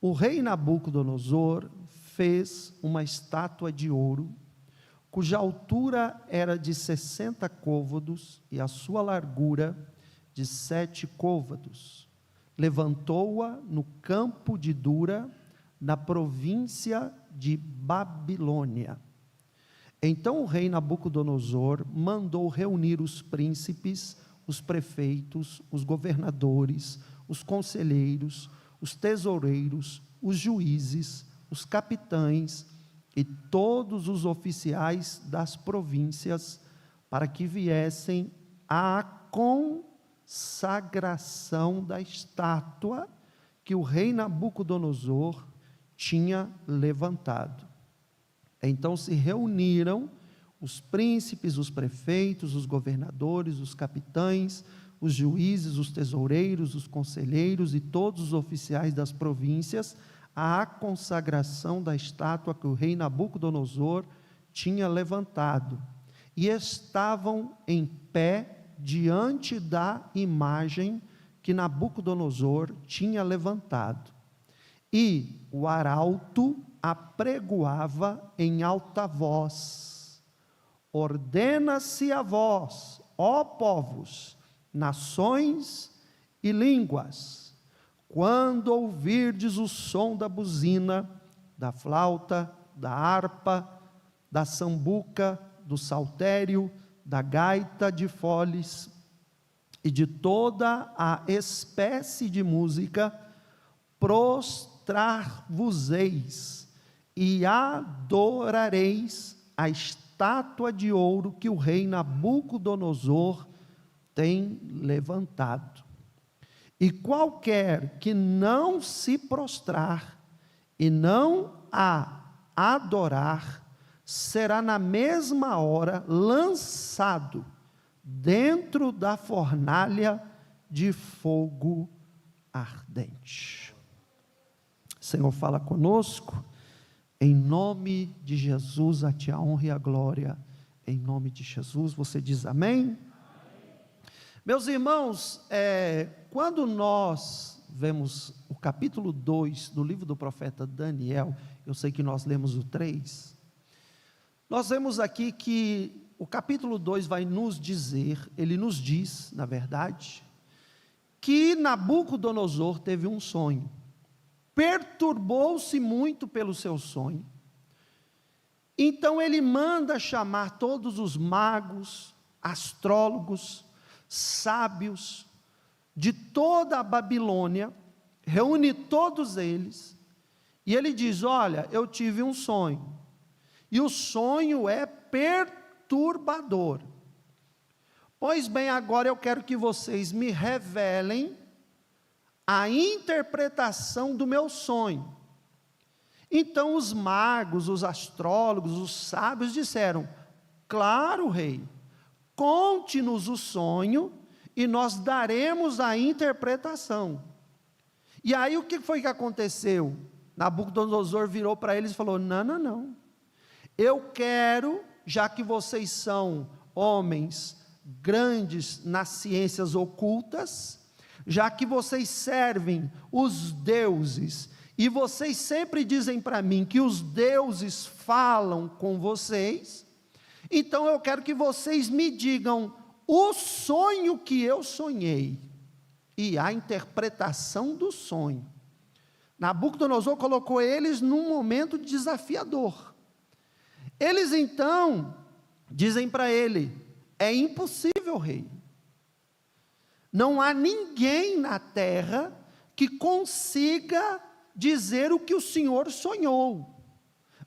O rei Nabucodonosor fez uma estátua de ouro, cuja altura era de 60 côvados e a sua largura de 7 côvados. Levantou-a no campo de Dura, na província de Babilônia. Então o rei Nabucodonosor mandou reunir os príncipes, os prefeitos, os governadores, os conselheiros, os tesoureiros, os juízes, os capitães e todos os oficiais das províncias, para que viessem à consagração da estátua que o rei Nabucodonosor tinha levantado. Então se reuniram os príncipes, os prefeitos, os governadores, os capitães, os juízes, os tesoureiros, os conselheiros e todos os oficiais das províncias, à consagração da estátua que o rei Nabucodonosor tinha levantado, e estavam em pé diante da imagem que Nabucodonosor tinha levantado, e o arauto apregoava em alta voz: ordena-se a vós, ó povos, nações e línguas, quando ouvirdes o som da buzina, da flauta, da harpa, da sambuca, do saltério, da gaita de foles e de toda a espécie de música, prostrar-vos-eis e adorareis a estátua de ouro que o rei Nabucodonosor tem levantado. E qualquer que não se prostrar e não a adorar, será na mesma hora lançado dentro da fornalha de fogo ardente. Senhor, fala conosco, em nome de Jesus, a Ti a honra e a glória, em nome de Jesus. Você diz amém? Meus irmãos, quando nós vemos o capítulo 2 do livro do profeta Daniel, eu sei que nós lemos o 3, nós vemos aqui que o capítulo 2 vai nos dizer, ele nos diz, na verdade, que Nabucodonosor teve um sonho, perturbou-se muito pelo seu sonho, então ele manda chamar todos os magos, astrólogos, sábios de toda a Babilônia, reúne todos eles, e ele diz: olha, eu tive um sonho, e o sonho é perturbador, pois bem, agora eu quero que vocês me revelem a interpretação do meu sonho. Então os magos, os astrólogos, os sábios disseram: claro, rei, conte-nos o sonho e nós daremos a interpretação. E aí o que foi que aconteceu? Nabucodonosor virou para eles e falou: não, eu quero, já que vocês são homens grandes nas ciências ocultas, já que vocês servem os deuses, e vocês sempre dizem para mim que os deuses falam com vocês, então eu quero que vocês me digam o sonho que eu sonhei, e a interpretação do sonho. Nabucodonosor colocou eles num momento desafiador. Eles então dizem para ele: é impossível, rei, não há ninguém na terra que consiga dizer o que o Senhor sonhou,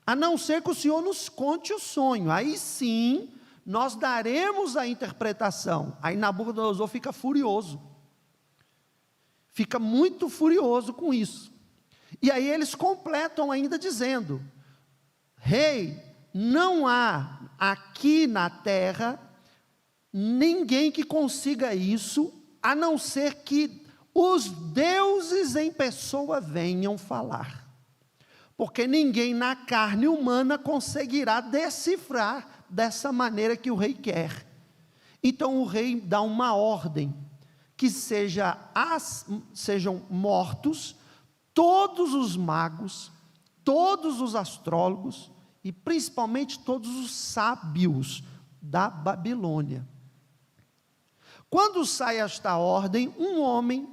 a não ser que o Senhor nos conte o sonho, aí sim nós daremos a interpretação. Aí Nabucodonosor fica furioso, fica muito furioso com isso, e aí eles completam ainda dizendo: rei, não há aqui na terra ninguém que consiga isso, a não ser que os deuses em pessoa venham falar, porque ninguém na carne humana conseguirá decifrar dessa maneira que o rei quer. Então o rei dá uma ordem, que sejam mortos todos os magos, todos os astrólogos e principalmente todos os sábios da Babilônia. Quando sai esta ordem, um homem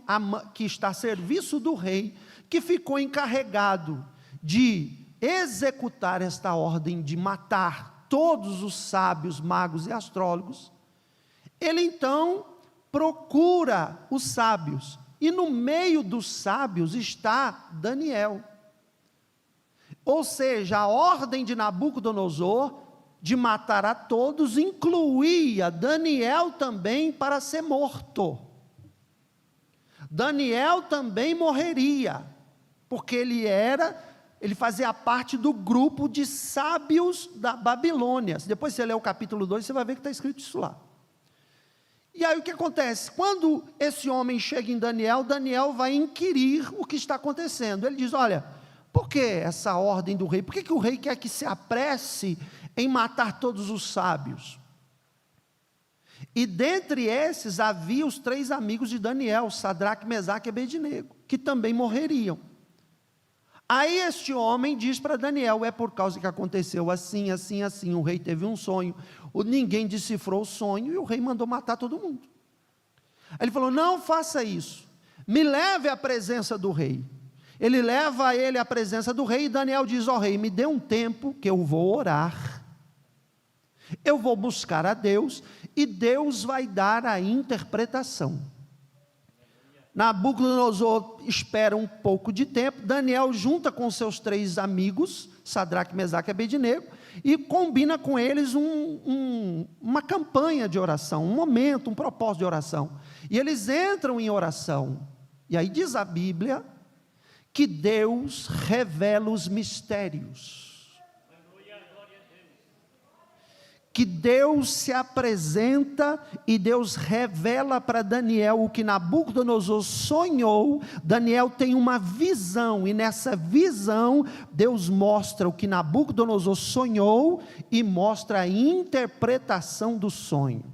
que está a serviço do rei, que ficou encarregado de executar esta ordem de matar todos os sábios, magos e astrólogos, ele então procura os sábios, e no meio dos sábios está Daniel. Ou seja, a ordem de Nabucodonosor de matar a todos incluía Daniel também para ser morto. Daniel também morreria, porque ele fazia parte do grupo de sábios da Babilônia. Depois você lê o capítulo 2, você vai ver que está escrito isso lá. E aí o que acontece? Quando esse homem chega em Daniel, Daniel vai inquirir o que está acontecendo. Ele diz: olha, por que essa ordem do rei? Por que o rei quer que se apresse em matar todos os sábios? E dentre esses havia os 3 amigos de Daniel, Sadraque, Mesaque e Abednego, que também morreriam. Aí este homem diz para Daniel: é por causa que aconteceu assim, assim, assim, o rei teve um sonho, ninguém decifrou o sonho e o rei mandou matar todo mundo. Aí ele falou: não faça isso, me leve à presença do rei. Ele leva ele à presença do rei, e Daniel diz: ó rei, me dê um tempo que eu vou orar, eu vou buscar a Deus, e Deus vai dar a interpretação. Nabucodonosor espera um pouco de tempo, Daniel junta com seus 3 amigos, Sadraque, Mesaque e Abednego, e combina com eles uma campanha de oração, um momento, um propósito de oração, e eles entram em oração, e aí diz a Bíblia, que Deus revela os mistérios, que Deus se apresenta e Deus revela para Daniel o que Nabucodonosor sonhou. Daniel tem uma visão, e nessa visão Deus mostra o que Nabucodonosor sonhou e mostra a interpretação do sonho.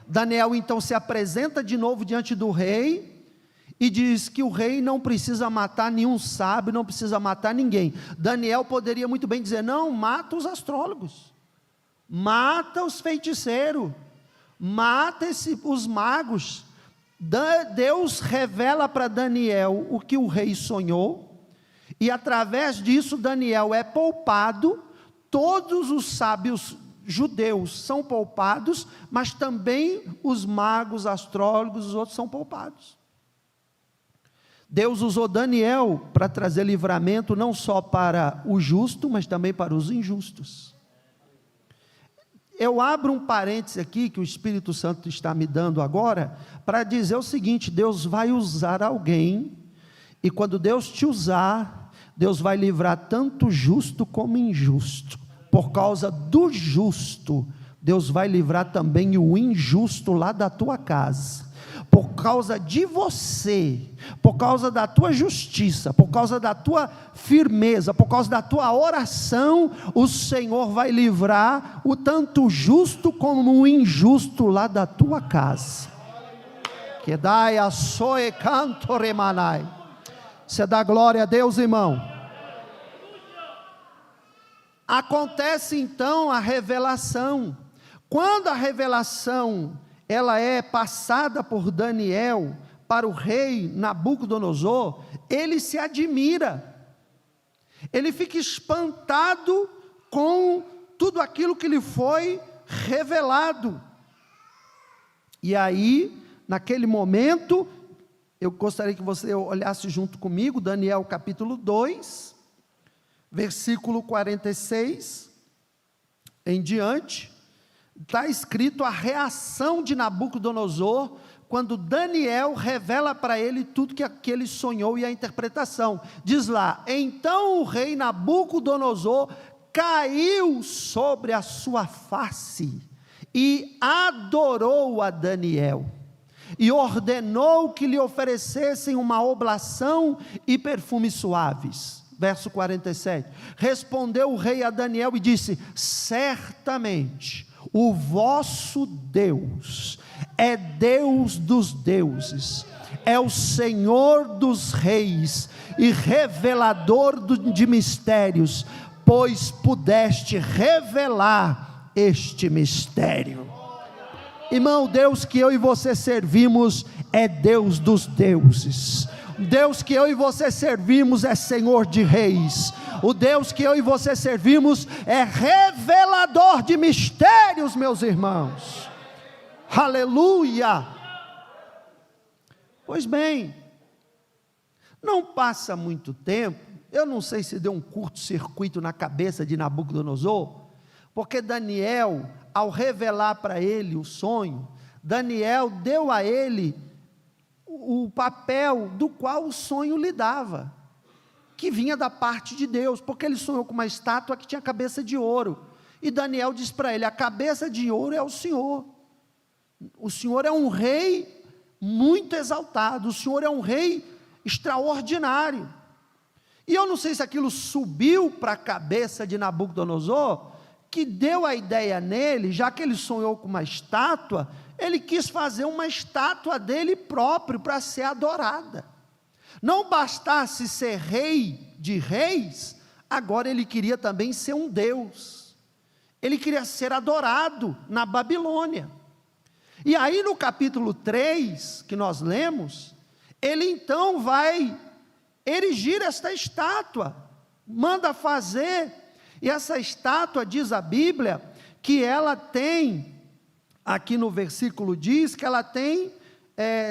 Daniel então se apresenta de novo diante do rei e diz que o rei não precisa matar nenhum sábio, não precisa matar ninguém. Daniel poderia muito bem dizer: não, mata os astrólogos, mata os feiticeiros, mata os magos. Deus revela para Daniel o que o rei sonhou, e através disso Daniel é poupado. Todos os sábios judeus são poupados, mas também os magos, astrólogos, os outros são poupados. Deus usou Daniel para trazer livramento não só para o justo, mas também para os injustos. Eu abro um parêntese aqui, que o Espírito Santo está me dando agora, para dizer o seguinte: Deus vai usar alguém, e quando Deus te usar, Deus vai livrar tanto justo como injusto. Por causa do justo, Deus vai livrar também o injusto lá da tua casa. Por causa de você, por causa da tua justiça, por causa da tua firmeza, por causa da tua oração, o Senhor vai livrar o tanto justo como o injusto lá da tua casa. Que dai a soe canto remanai. Você dá glória a Deus, irmão. Acontece então a revelação. Quando a revelação ela é passada por Daniel para o rei Nabucodonosor, ele se admira, ele fica espantado com tudo aquilo que lhe foi revelado. E aí, naquele momento, eu gostaria que você olhasse junto comigo, Daniel capítulo 2, versículo 46 em diante. Está escrito a reação de Nabucodonosor, quando Daniel revela para ele tudo que ele sonhou e a interpretação. Diz lá: então o rei Nabucodonosor caiu sobre a sua face e adorou a Daniel, e ordenou que lhe oferecessem uma oblação e perfumes suaves. Verso 47, respondeu o rei a Daniel e disse: certamente o vosso Deus é Deus dos deuses, é o Senhor dos reis e revelador de mistérios, pois pudeste revelar este mistério. Irmão, Deus que eu e você servimos é Deus dos deuses. Deus que eu e você servimos é Senhor de reis. O Deus que eu e você servimos é revelador de mistérios, meus irmãos. Aleluia! Pois bem, não passa muito tempo, eu não sei se deu um curto-circuito na cabeça de Nabucodonosor, porque Daniel, ao revelar para ele o sonho, Daniel deu a ele o papel do qual o sonho lhe dava, que vinha da parte de Deus, porque ele sonhou com uma estátua que tinha cabeça de ouro, e Daniel diz para ele: a cabeça de ouro é o Senhor é um rei muito exaltado, o Senhor é um rei extraordinário. E eu não sei se aquilo subiu para a cabeça de Nabucodonosor, que deu a ideia nele, já que ele sonhou com uma estátua, ele quis fazer uma estátua dele próprio para ser adorada. Não bastasse ser rei de reis, agora ele queria também ser um Deus. Ele queria ser adorado na Babilônia. E aí no capítulo 3, que nós lemos, ele então vai erigir esta estátua, manda fazer, e essa estátua, diz a Bíblia, que ela tem, aqui no versículo diz, que ela tem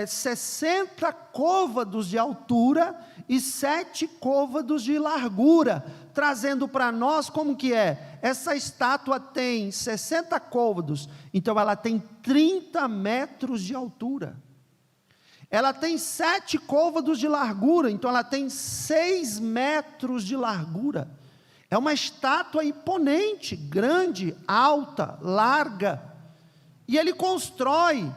60 côvados de altura e 7 côvados de largura, trazendo para nós como que é, essa estátua tem 60 côvados, então ela tem 30 metros de altura, ela tem 7 côvados de largura, então ela tem 6 metros de largura, é uma estátua imponente, grande, alta, larga, e ele constrói,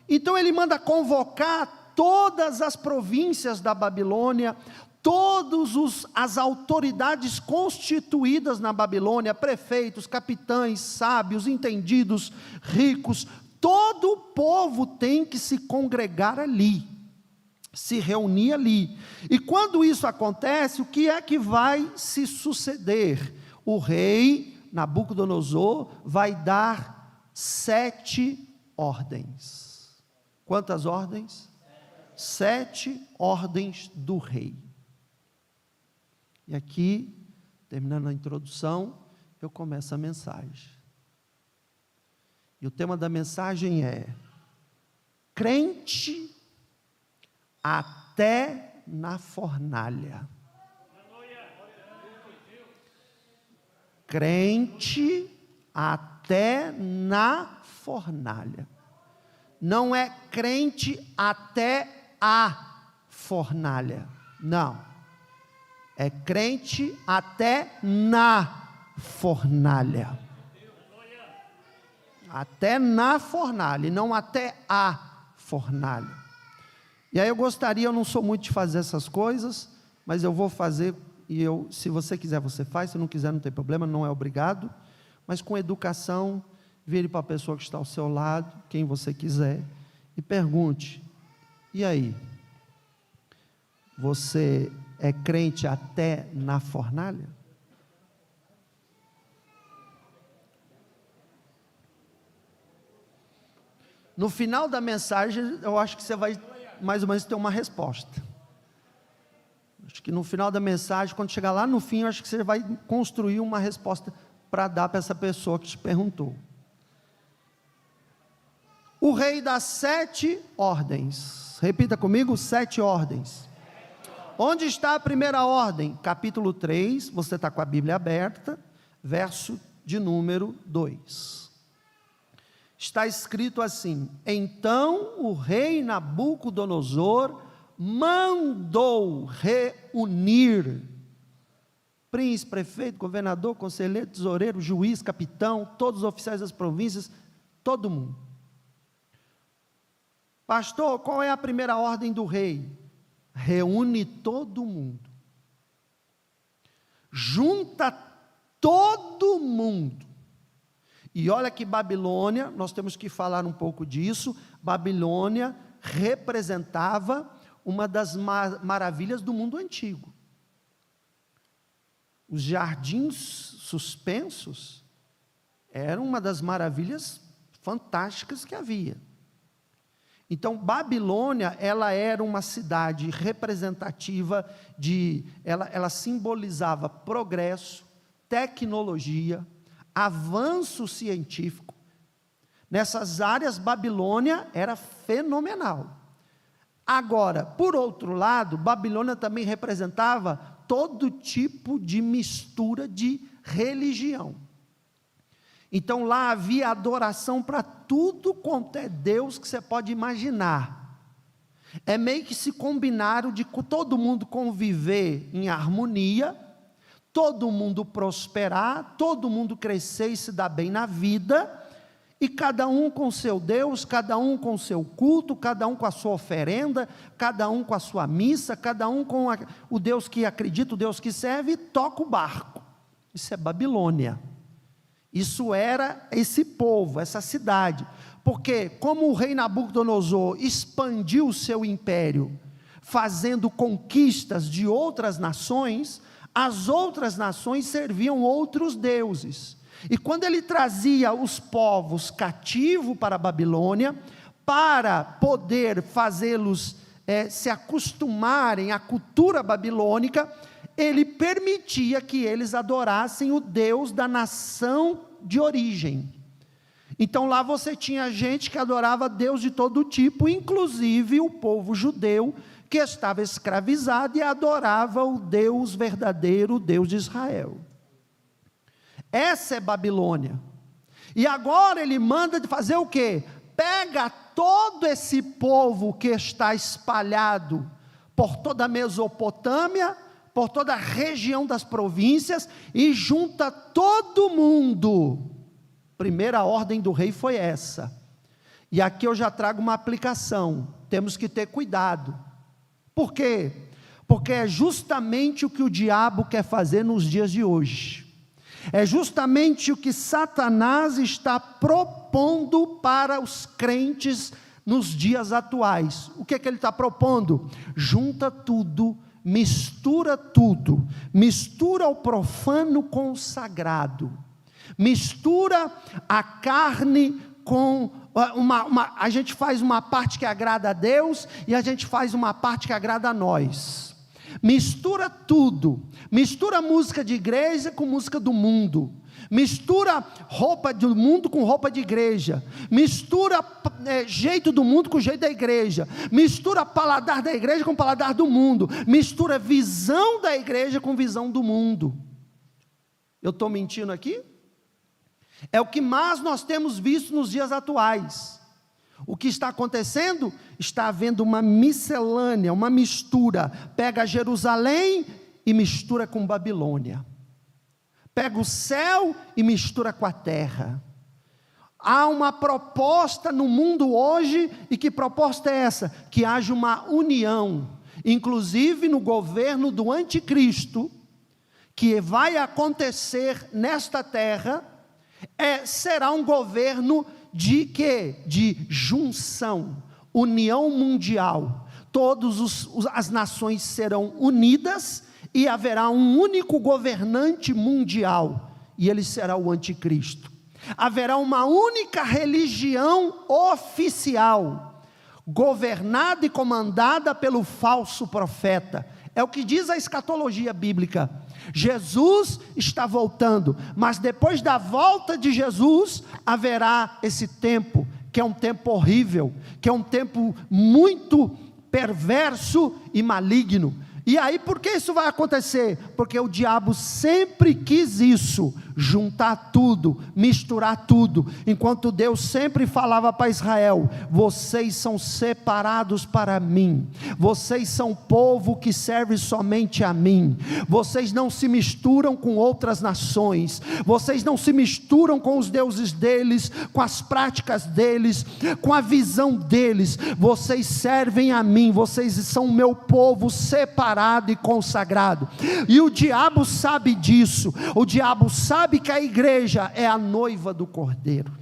então ele manda convocar todas as províncias da Babilônia, todas as autoridades constituídas na Babilônia, prefeitos, capitães, sábios, entendidos, ricos, todo o povo tem que se congregar ali, se reunir ali, e quando isso acontece, o que é que vai se suceder? O rei Nabucodonosor vai dar 7 ordens. Quantas ordens? 7 ordens do rei. E aqui, terminando a introdução, eu começo a mensagem. E o tema da mensagem é: crente até na fornalha. Crente até na fornalha. Não é crente até a fornalha, não, é crente até na fornalha, até na fornalha, e não até a fornalha. E aí eu não sou muito de fazer essas coisas, mas eu vou fazer, se você quiser você faz, se não quiser não tem problema, não é obrigado, mas com educação, vire para a pessoa que está ao seu lado, quem você quiser, e pergunte: e aí? Você é crente até na fornalha? No final da mensagem, eu acho que você vai mais ou menos ter uma resposta. Acho que no final da mensagem, quando chegar lá no fim, eu acho que você vai construir uma resposta para dar para essa pessoa que te perguntou. O rei dá 7 ordens. Repita comigo: 7 ordens. Onde está a primeira ordem? Capítulo 3, você está com a Bíblia aberta, verso de número 2. Está escrito assim: então o rei Nabucodonosor mandou reunir príncipe, prefeito, governador, conselheiro, tesoureiro, juiz, capitão, todos os oficiais das províncias, todo mundo. Pastor, qual é a primeira ordem do rei? Reúne todo mundo, junta todo mundo. E olha que Babilônia, nós temos que falar um pouco disso. Babilônia representava uma das maravilhas do mundo antigo. Os jardins suspensos eram uma das maravilhas fantásticas que havia. Então, Babilônia, ela era uma cidade representativa ela simbolizava progresso, tecnologia, avanço científico. Nessas áreas, Babilônia era fenomenal. Agora, por outro lado, Babilônia também representava todo tipo de mistura de religião. Então lá havia adoração para tudo quanto é Deus que você pode imaginar. É meio que se combinaram de todo mundo conviver em harmonia, todo mundo prosperar, todo mundo crescer e se dar bem na vida, e cada um com seu Deus, cada um com seu culto, cada um com a sua oferenda, cada um com a sua missa, cada um com o Deus que acredita, o Deus que serve, e toca o barco. Isso é Babilônia. Isso era esse povo, essa cidade, porque como o rei Nabucodonosor expandiu o seu império, fazendo conquistas de outras nações, as outras nações serviam outros deuses, e quando ele trazia os povos cativos para a Babilônia, para poder fazê-los se acostumarem à cultura babilônica, ele permitia que eles adorassem o Deus da nação de origem. Então lá você tinha gente que adorava Deus de todo tipo, inclusive o povo judeu, que estava escravizado e adorava o Deus verdadeiro, o Deus de Israel. Essa é Babilônia. E agora ele manda de fazer o quê? Pega todo esse povo que está espalhado por toda a Mesopotâmia, por toda a região das províncias, e junta todo mundo. Primeira ordem do rei foi essa. E aqui eu já trago uma aplicação. Temos que ter cuidado. Por quê? Porque é justamente o que o diabo quer fazer nos dias de hoje. É justamente o que Satanás está propondo para os crentes nos dias atuais. O que é que ele está propondo? Junta tudo, mistura tudo, mistura o profano com o sagrado, mistura a carne com a gente faz uma parte que agrada a Deus, e a gente faz uma parte que agrada a nós, mistura tudo, mistura música de igreja com música do mundo, mistura roupa do mundo com roupa de igreja, mistura jeito do mundo com jeito da igreja, mistura paladar da igreja com paladar do mundo, mistura visão da igreja com visão do mundo. Eu estou mentindo aqui? É o que mais nós temos visto nos dias atuais. O que está acontecendo? Está havendo uma miscelânea, uma mistura. Pega Jerusalém e mistura com Babilônia. Pega o céu e mistura com a terra. Há uma proposta no mundo hoje, e que proposta é essa? Que haja uma união, inclusive no governo do anticristo, que vai acontecer nesta terra, será um governo de quê? De junção, união mundial. Todas as nações serão unidas, e haverá um único governante mundial, e ele será o anticristo. Haverá uma única religião oficial, governada e comandada pelo falso profeta. É o que diz a escatologia bíblica. Jesus está voltando, mas depois da volta de Jesus, haverá esse tempo, que é um tempo horrível, que é um tempo muito perverso e maligno. E aí, por que isso vai acontecer? Porque o diabo sempre quis isso, juntar tudo, misturar tudo, enquanto Deus sempre falava para Israel: vocês são separados para mim, vocês são povo que serve somente a mim, vocês não se misturam com outras nações, vocês não se misturam com os deuses deles, com as práticas deles, com a visão deles, vocês servem a mim, vocês são o meu povo separado e consagrado. E o diabo sabe disso. O diabo sabe que a igreja é a noiva do Cordeiro.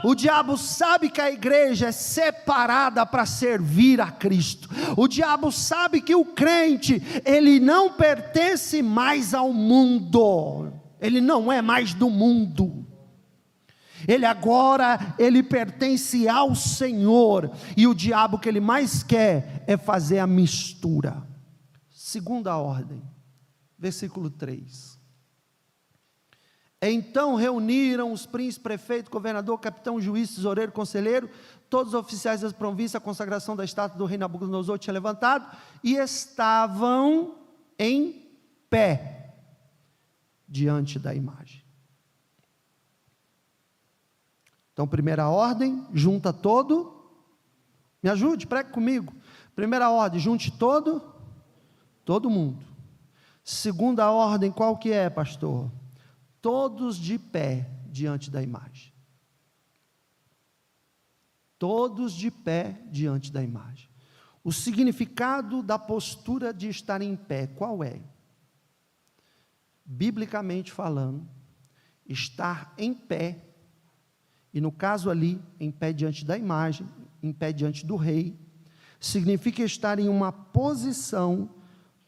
O diabo sabe que a igreja é separada para servir a Cristo. O diabo sabe que o crente, ele não pertence mais ao mundo. Ele não é mais do mundo. Ele pertence ao Senhor. E o diabo, que ele mais quer é fazer a mistura. Segunda ordem, versículo 3. Então reuniram os príncipes, prefeito, governador, capitão, juiz, tesoureiro, conselheiro, todos os oficiais das províncias. A consagração da estátua do rei Nabucodonosor tinha levantado, e estavam em pé diante da imagem. Então, primeira ordem, junta todo, me ajude, pregue comigo. Primeira ordem, junte todo mundo. Segunda ordem, qual que é, pastor? Todos de pé diante da imagem. Todos de pé diante da imagem. O significado da postura de estar em pé, qual é? Biblicamente falando, estar em pé, e no caso ali, em pé diante da imagem, em pé diante do rei, significa estar em uma posição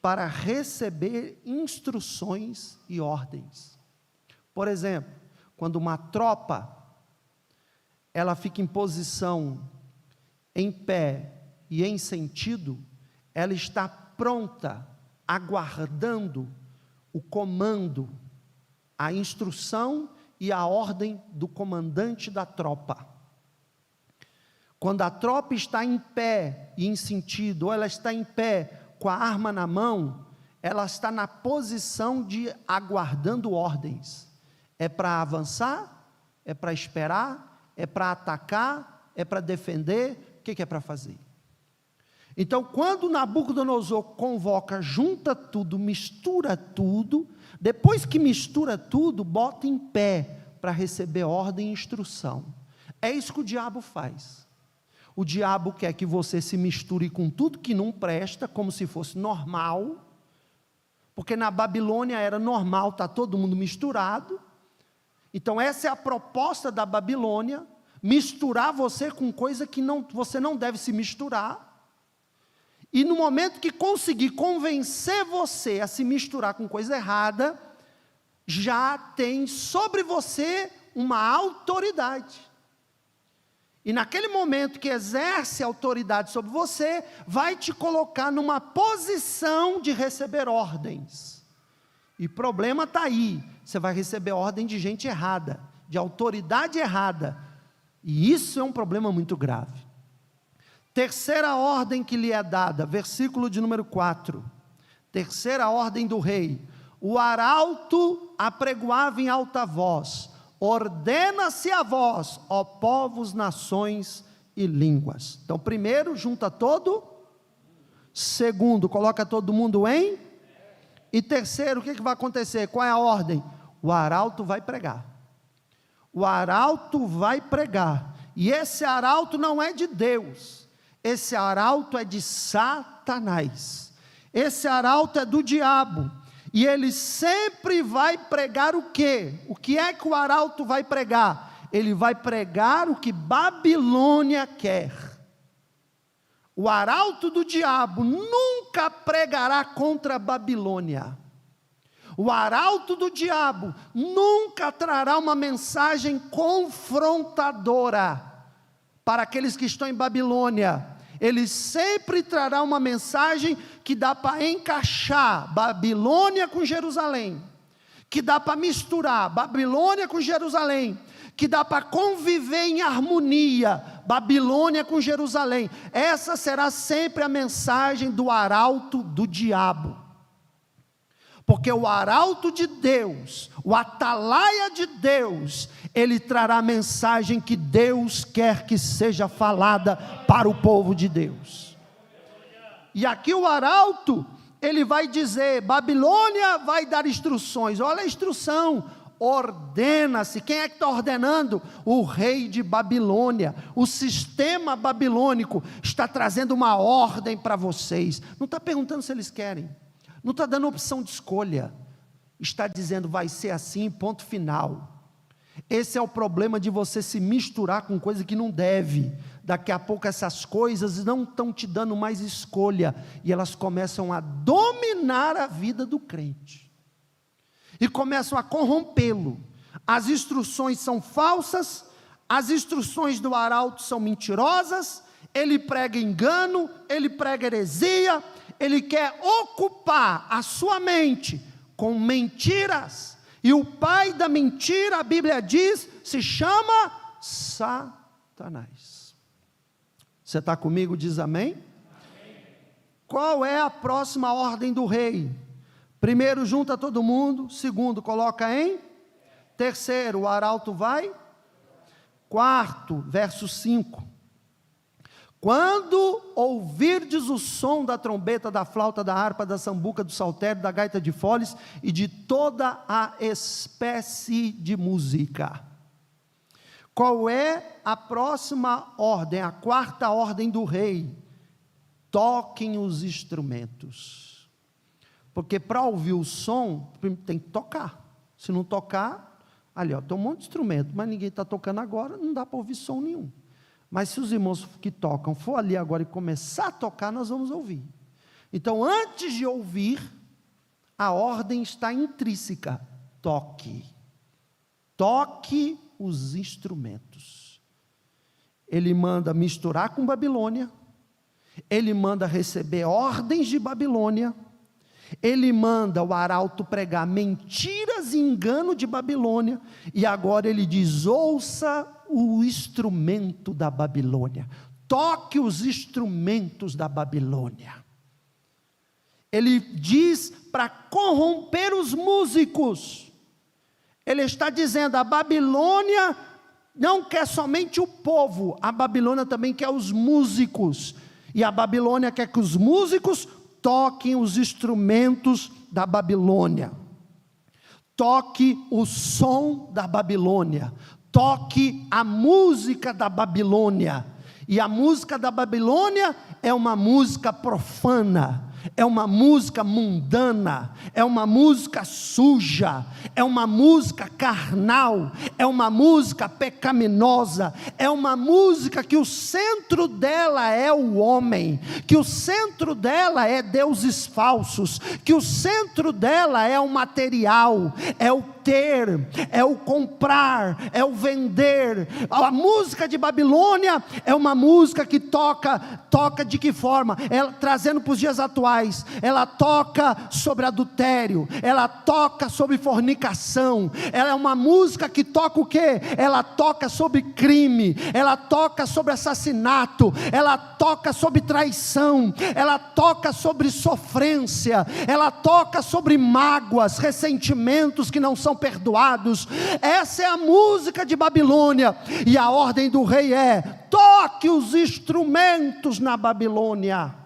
para receber instruções e ordens. Por exemplo, quando uma tropa, ela fica em posição, em pé e em sentido, ela está pronta, aguardando o comando, a instrução e a ordem do comandante da tropa. Quando a tropa está em pé e em sentido, ou ela está em pé com a arma na mão, ela está na posição de aguardando ordens. É para avançar? É para esperar? É para atacar? É para defender? O que é para fazer? Então, quando Nabucodonosor convoca, junta tudo, mistura tudo, depois que mistura tudo, bota em pé para receber ordem e instrução. É isso que o diabo faz. O diabo quer que você se misture com tudo que não presta, como se fosse normal, porque na Babilônia era normal, está todo mundo misturado. Então essa é a proposta da Babilônia, misturar você com coisa que você não deve se misturar, e no momento que conseguir convencer você a se misturar com coisa errada, já tem sobre você uma autoridade, e naquele momento que exerce autoridade sobre você, vai te colocar numa posição de receber ordens, e o problema está aí, você vai receber ordem de gente errada, de autoridade errada, e isso é um problema muito grave. Terceira ordem que lhe é dada, versículo de número 4, terceira ordem do rei, o arauto apregoava em alta voz, ordena-se a vós, ó povos, nações e línguas. Então primeiro, junta todo, segundo, coloca todo mundo em, e terceiro, o que vai acontecer? Qual é a ordem? O arauto vai pregar, o arauto vai pregar, e esse arauto não é de Deus, esse arauto é de Satanás, esse arauto é do diabo, e ele sempre vai pregar o quê? O que é que o arauto vai pregar? Ele vai pregar o que Babilônia quer. O arauto do diabo nunca pregará contra a Babilônia. O arauto do diabo nunca trará uma mensagem confrontadora para aqueles que estão em Babilônia. Ele sempre trará uma mensagem que dá para encaixar Babilônia com Jerusalém, que dá para misturar Babilônia com Jerusalém, que dá para conviver em harmonia Babilônia com Jerusalém. Essa será sempre a mensagem do arauto do diabo, porque o arauto de Deus, o atalaia de Deus, ele trará a mensagem que Deus quer que seja falada para o povo de Deus. E aqui o arauto, ele vai dizer, Babilônia vai dar instruções, olha a instrução, ordena-se. Quem é que está ordenando? O rei de Babilônia. O sistema babilônico está trazendo uma ordem para vocês, não está perguntando se eles querem, não está dando opção de escolha, está dizendo vai ser assim, ponto final. Esse é o problema de você se misturar com coisa que não deve. Daqui a pouco essas coisas não estão te dando mais escolha, e elas começam a dominar a vida do crente, e começam a corrompê-lo. As instruções são falsas, as instruções do arauto são mentirosas, ele prega engano, ele prega heresia, ele quer ocupar a sua mente com mentiras, e o pai da mentira, a Bíblia diz, se chama Satanás. Você está comigo? Diz amém? Amém. Qual é a próxima ordem do rei? Primeiro, junta todo mundo. Segundo, coloca em. Terceiro, o arauto vai. Quarto, verso 5. Quando ouvirdes o som da trombeta, da flauta, da harpa, da sambuca, do saltério, da gaita de foles e de toda a espécie de música. Qual é a próxima ordem, a quarta ordem do rei? Toquem os instrumentos. Porque para ouvir o som, tem que tocar. Se não tocar, ali ó, tem um monte de instrumento, mas ninguém está tocando agora, não dá para ouvir som nenhum. Mas se os irmãos que tocam for ali agora e começar a tocar, nós vamos ouvir. Então, antes de ouvir, a ordem está intrínseca: toque. Toque os instrumentos. Ele manda misturar com Babilônia, ele manda receber ordens de Babilônia, ele manda o arauto pregar mentiras e engano de Babilônia, e agora ele diz: ouça o instrumento da Babilônia, toque os instrumentos da Babilônia. Ele diz para corromper os músicos. Ele está dizendo: a Babilônia não quer somente o povo, a Babilônia também quer os músicos, e a Babilônia quer que os músicos toquem os instrumentos da Babilônia. Toque o som da Babilônia, toque a música da Babilônia. E a música da Babilônia é uma música profana, é uma música mundana, é uma música suja, é uma música carnal, é uma música pecaminosa, é uma música que o centro dela é o homem, que o centro dela é deuses falsos, que o centro dela é o material, é o ter, é o comprar, é o vender. A música de Babilônia é uma música que toca de que forma? Ela, trazendo para os dias atuais, ela toca sobre adultério, ela toca sobre fornicação, ela é uma música que toca o quê? Ela toca sobre crime, ela toca sobre assassinato, ela toca sobre traição, ela toca sobre sofrência, ela toca sobre mágoas, ressentimentos que não são perdoados. Essa é a música de Babilônia, e a ordem do rei é: toque os instrumentos na Babilônia.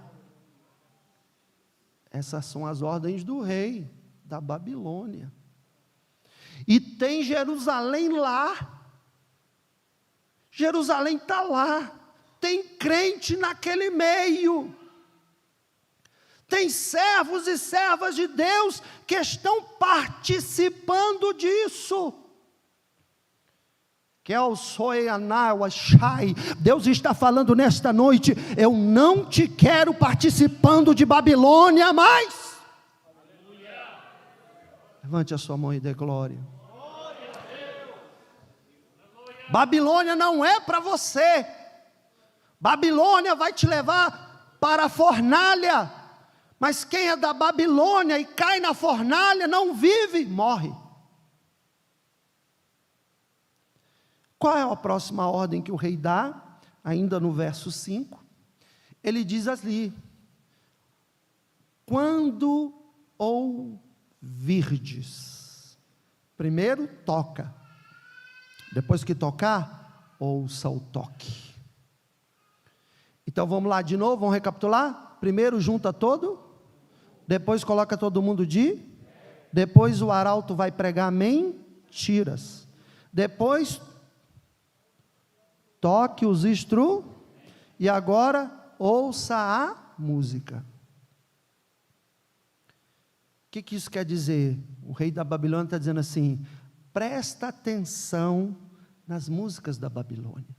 Essas são as ordens do rei da Babilônia. E tem Jerusalém lá. Jerusalém está lá. Tem crente naquele meio. Tem servos e servas de Deus que estão participando disso. Deus está falando nesta noite: eu não te quero participando de Babilônia mais. Aleluia. Levante a sua mão e dê glória. Babilônia não é para você. Babilônia vai te levar para a fornalha. Mas quem é da Babilônia e cai na fornalha não vive, morre. Qual é a próxima ordem que o rei dá? Ainda no verso 5, ele diz ali: quando ouvirdes, primeiro toca, depois que tocar, ouça o toque. Então vamos lá de novo, vamos recapitular? Primeiro junta todo, depois coloca todo mundo depois o arauto vai pregar mentiras, depois toque os instrumentos, e agora ouça a música. O que isso quer dizer? O rei da Babilônia está dizendo assim: presta atenção nas músicas da Babilônia.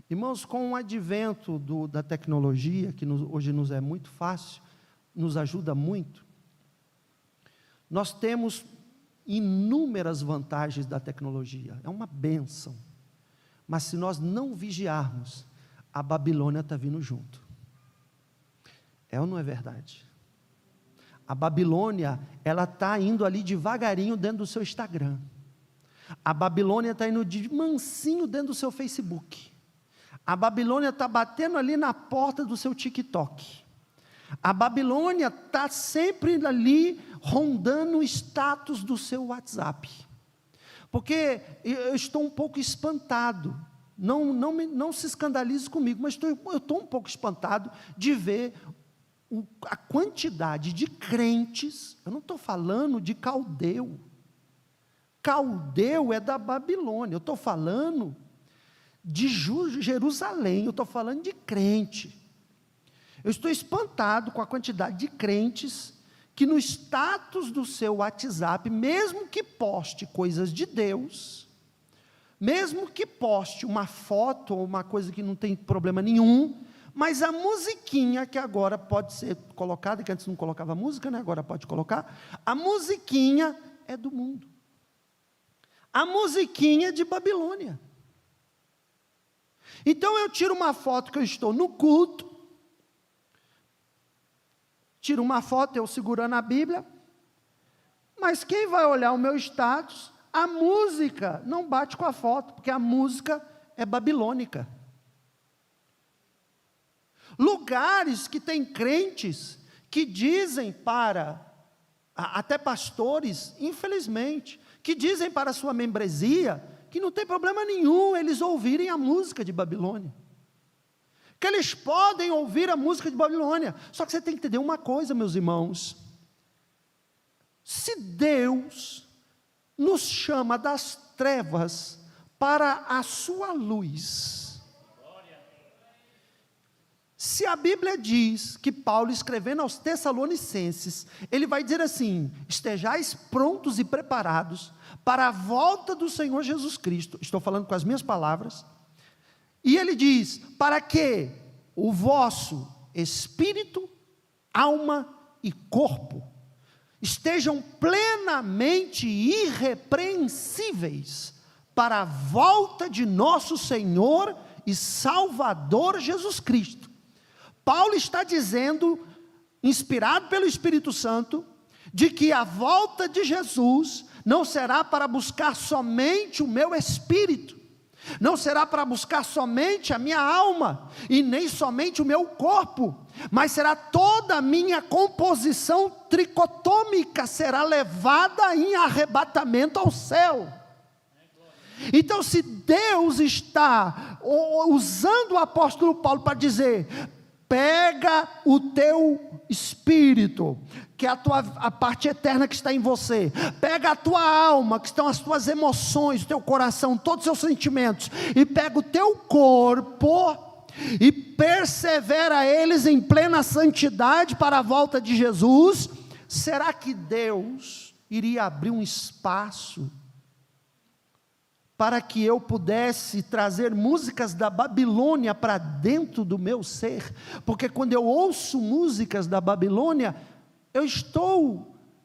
Irmãos, com o advento da tecnologia, que hoje nos é muito fácil, nos ajuda muito, nós temos inúmeras vantagens da tecnologia, é uma bênção, mas se nós não vigiarmos, a Babilônia está vindo junto. É ou não é verdade? A Babilônia, ela está indo ali devagarinho dentro do seu Instagram. A Babilônia está indo de mansinho dentro do seu Facebook. A Babilônia está batendo ali na porta do seu TikTok. A Babilônia está sempre ali rondando o status do seu WhatsApp. Porque eu estou um pouco espantado. Não se escandalize comigo, mas eu estou um pouco espantado de ver a quantidade de crentes. Eu não estou falando de caldeu. Caldeu é da Babilônia. Eu estou falando de Jerusalém. Eu estou falando de crente. Eu estou espantado com a quantidade de crentes que no status do seu WhatsApp, mesmo que poste coisas de Deus, mesmo que poste uma foto ou uma coisa que não tem problema nenhum, mas a musiquinha que agora pode ser colocada, que antes não colocava música, né? Agora pode colocar, a musiquinha é do mundo. A musiquinha é de Babilônia. Então eu tiro uma foto que eu estou no culto, tiro uma foto eu segurando a Bíblia, mas quem vai olhar o meu status, a música não bate com a foto, porque a música é babilônica. Lugares que tem crentes que dizem para, até pastores, infelizmente, que dizem para a sua membresia, que não tem problema nenhum eles ouvirem a música de Babilônia. Que eles podem ouvir a música de Babilônia. Só que você tem que entender uma coisa, meus irmãos. Se Deus nos chama das trevas para a sua luz, se a Bíblia diz que Paulo, escrevendo aos Tessalonicenses, ele vai dizer assim: estejais prontos e preparados para a volta do Senhor Jesus Cristo. Estou falando com as minhas palavras. E ele diz, para que o vosso espírito, alma e corpo estejam plenamente irrepreensíveis para a volta de nosso Senhor e Salvador Jesus Cristo. Paulo está dizendo, inspirado pelo Espírito Santo, de que a volta de Jesus não será para buscar somente o meu espírito, não será para buscar somente a minha alma, e nem somente o meu corpo, mas será toda a minha composição tricotômica será levada em arrebatamento ao céu. Então, se Deus está usando o apóstolo Paulo para dizer: pega o teu espírito, que é a parte eterna que está em você, pega a tua alma, que estão as tuas emoções, o teu coração, todos os seus sentimentos, e pega o teu corpo, e persevera eles em plena santidade para a volta de Jesus. Será que Deus iria abrir um espaço para que eu pudesse trazer músicas da Babilônia para dentro do meu ser? Porque quando eu ouço músicas da Babilônia,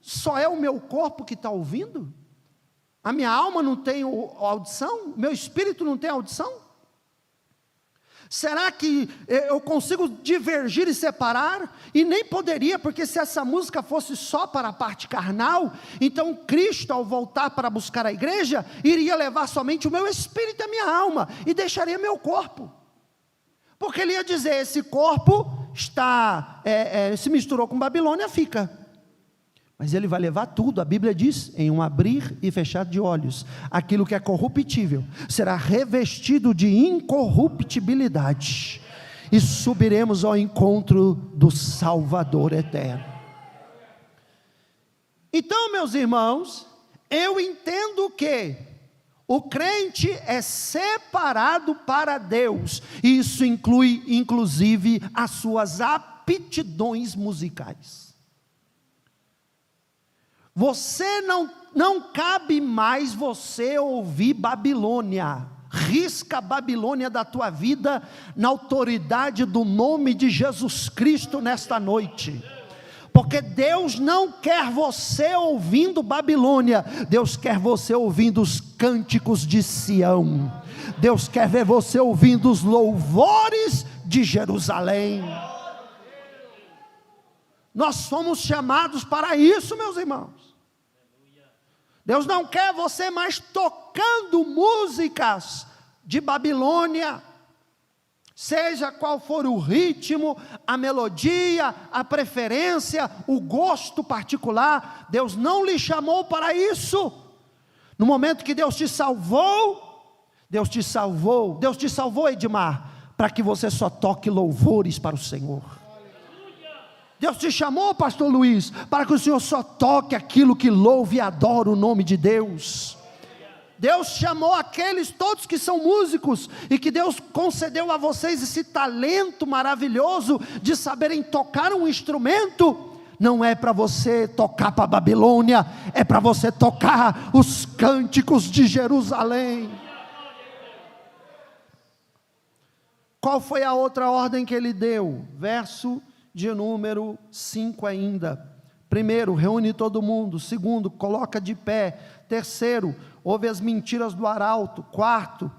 só é o meu corpo que está ouvindo? A minha alma não tem audição? Meu espírito não tem audição? Será que eu consigo divergir e separar? E nem poderia, porque se essa música fosse só para a parte carnal, então Cristo, ao voltar para buscar a igreja, iria levar somente o meu espírito e a minha alma, e deixaria meu corpo. Porque ele ia dizer: esse corpo se misturou com Babilônia, fica. Mas ele vai levar tudo. A Bíblia diz, em um abrir e fechar de olhos, aquilo que é corruptível será revestido de incorruptibilidade, e subiremos ao encontro do Salvador eterno. Então, meus irmãos, eu entendo que o crente é separado para Deus, e isso inclui inclusive as suas aptidões musicais. Você não cabe mais você ouvir Babilônia. Risca a Babilônia da tua vida na autoridade do nome de Jesus Cristo nesta noite. Porque Deus não quer você ouvindo Babilônia, Deus quer você ouvindo os cânticos de Sião. Deus quer ver você ouvindo os louvores de Jerusalém. Nós somos chamados para isso, meus irmãos. Deus não quer você mais tocando músicas de Babilônia, seja qual for o ritmo, a melodia, a preferência, o gosto particular. Deus não lhe chamou para isso. No momento que Deus te salvou, Edmar, para que você só toque louvores para o Senhor. Deus te chamou, pastor Luiz, para que o Senhor só toque aquilo que louve e adora o nome de Deus. Deus chamou aqueles todos que são músicos, e que Deus concedeu a vocês esse talento maravilhoso de saberem tocar um instrumento. Não é para você tocar para a Babilônia, é para você tocar os cânticos de Jerusalém. Qual foi a outra ordem que ele deu? Verso de número 5 ainda. Primeiro, reúne todo mundo. Segundo, coloca de pé. Terceiro, ouve as mentiras do arauto. Quarto,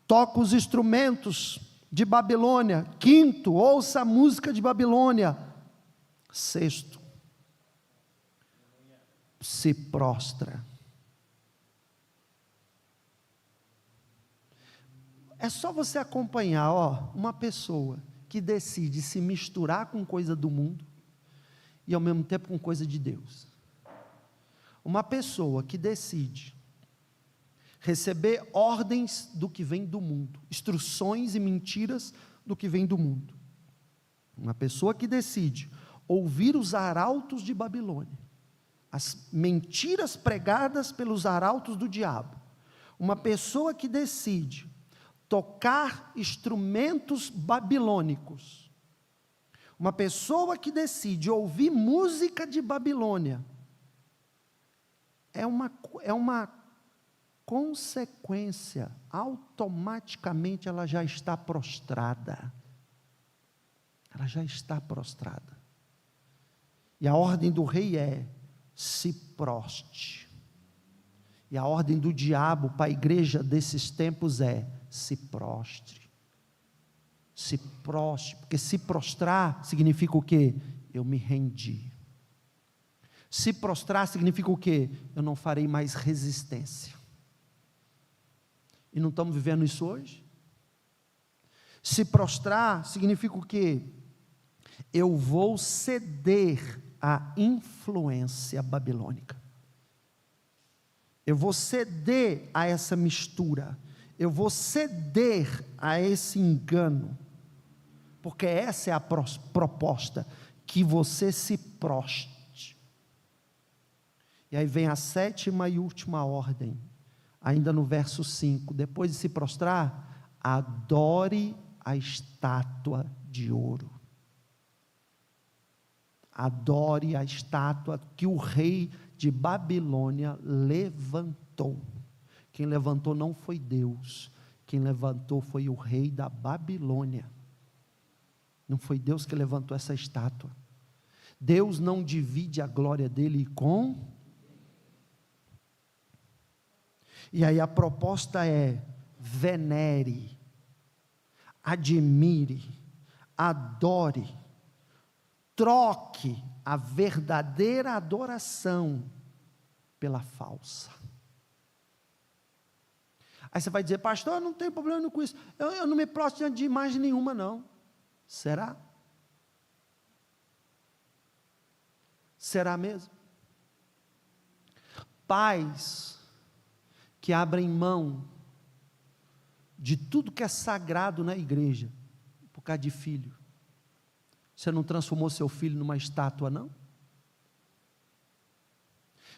toca os instrumentos de Babilônia. Quinto, ouça a música de Babilônia. Sexto, se prostra. É só você acompanhar, uma pessoa que decide se misturar com coisa do mundo e ao mesmo tempo com coisa de Deus. Uma pessoa que decide receber ordens do que vem do mundo, instruções e mentiras do que vem do mundo. Uma pessoa que decide ouvir os arautos de Babilônia, as mentiras pregadas pelos arautos do diabo. Uma pessoa que decide tocar instrumentos babilônicos. Uma pessoa que decide ouvir música de Babilônia, é uma consequência, automaticamente ela já está prostrada. Ela já está prostrada. E a ordem do rei é: se proste. E a ordem do diabo para a igreja desses tempos é: se prostre. Se prostre, porque se prostrar significa o quê? Eu me rendi. Se prostrar significa o quê? Eu não farei mais resistência. E não estamos vivendo isso hoje? Se prostrar significa o quê? Eu vou ceder à influência babilônica. Eu vou ceder a essa mistura. Eu vou ceder a esse engano, porque essa é a proposta, que você se proste. E aí vem a sétima e última ordem, ainda no verso 5, depois de se prostrar, adore a estátua de ouro. Adore a estátua que o rei de Babilônia levantou. Quem levantou não foi Deus, quem levantou foi o rei da Babilônia. Não foi Deus que levantou essa estátua. Deus não divide a glória dele com. E aí a proposta é: venere, admire, adore, troque a verdadeira adoração pela falsa. Aí você vai dizer: pastor, eu não tenho problema com isso, eu não me prostro diante de imagem nenhuma não. Será? Será mesmo? Pais que abrem mão de tudo que é sagrado na igreja, por causa de filho. Você não transformou seu filho numa estátua, não?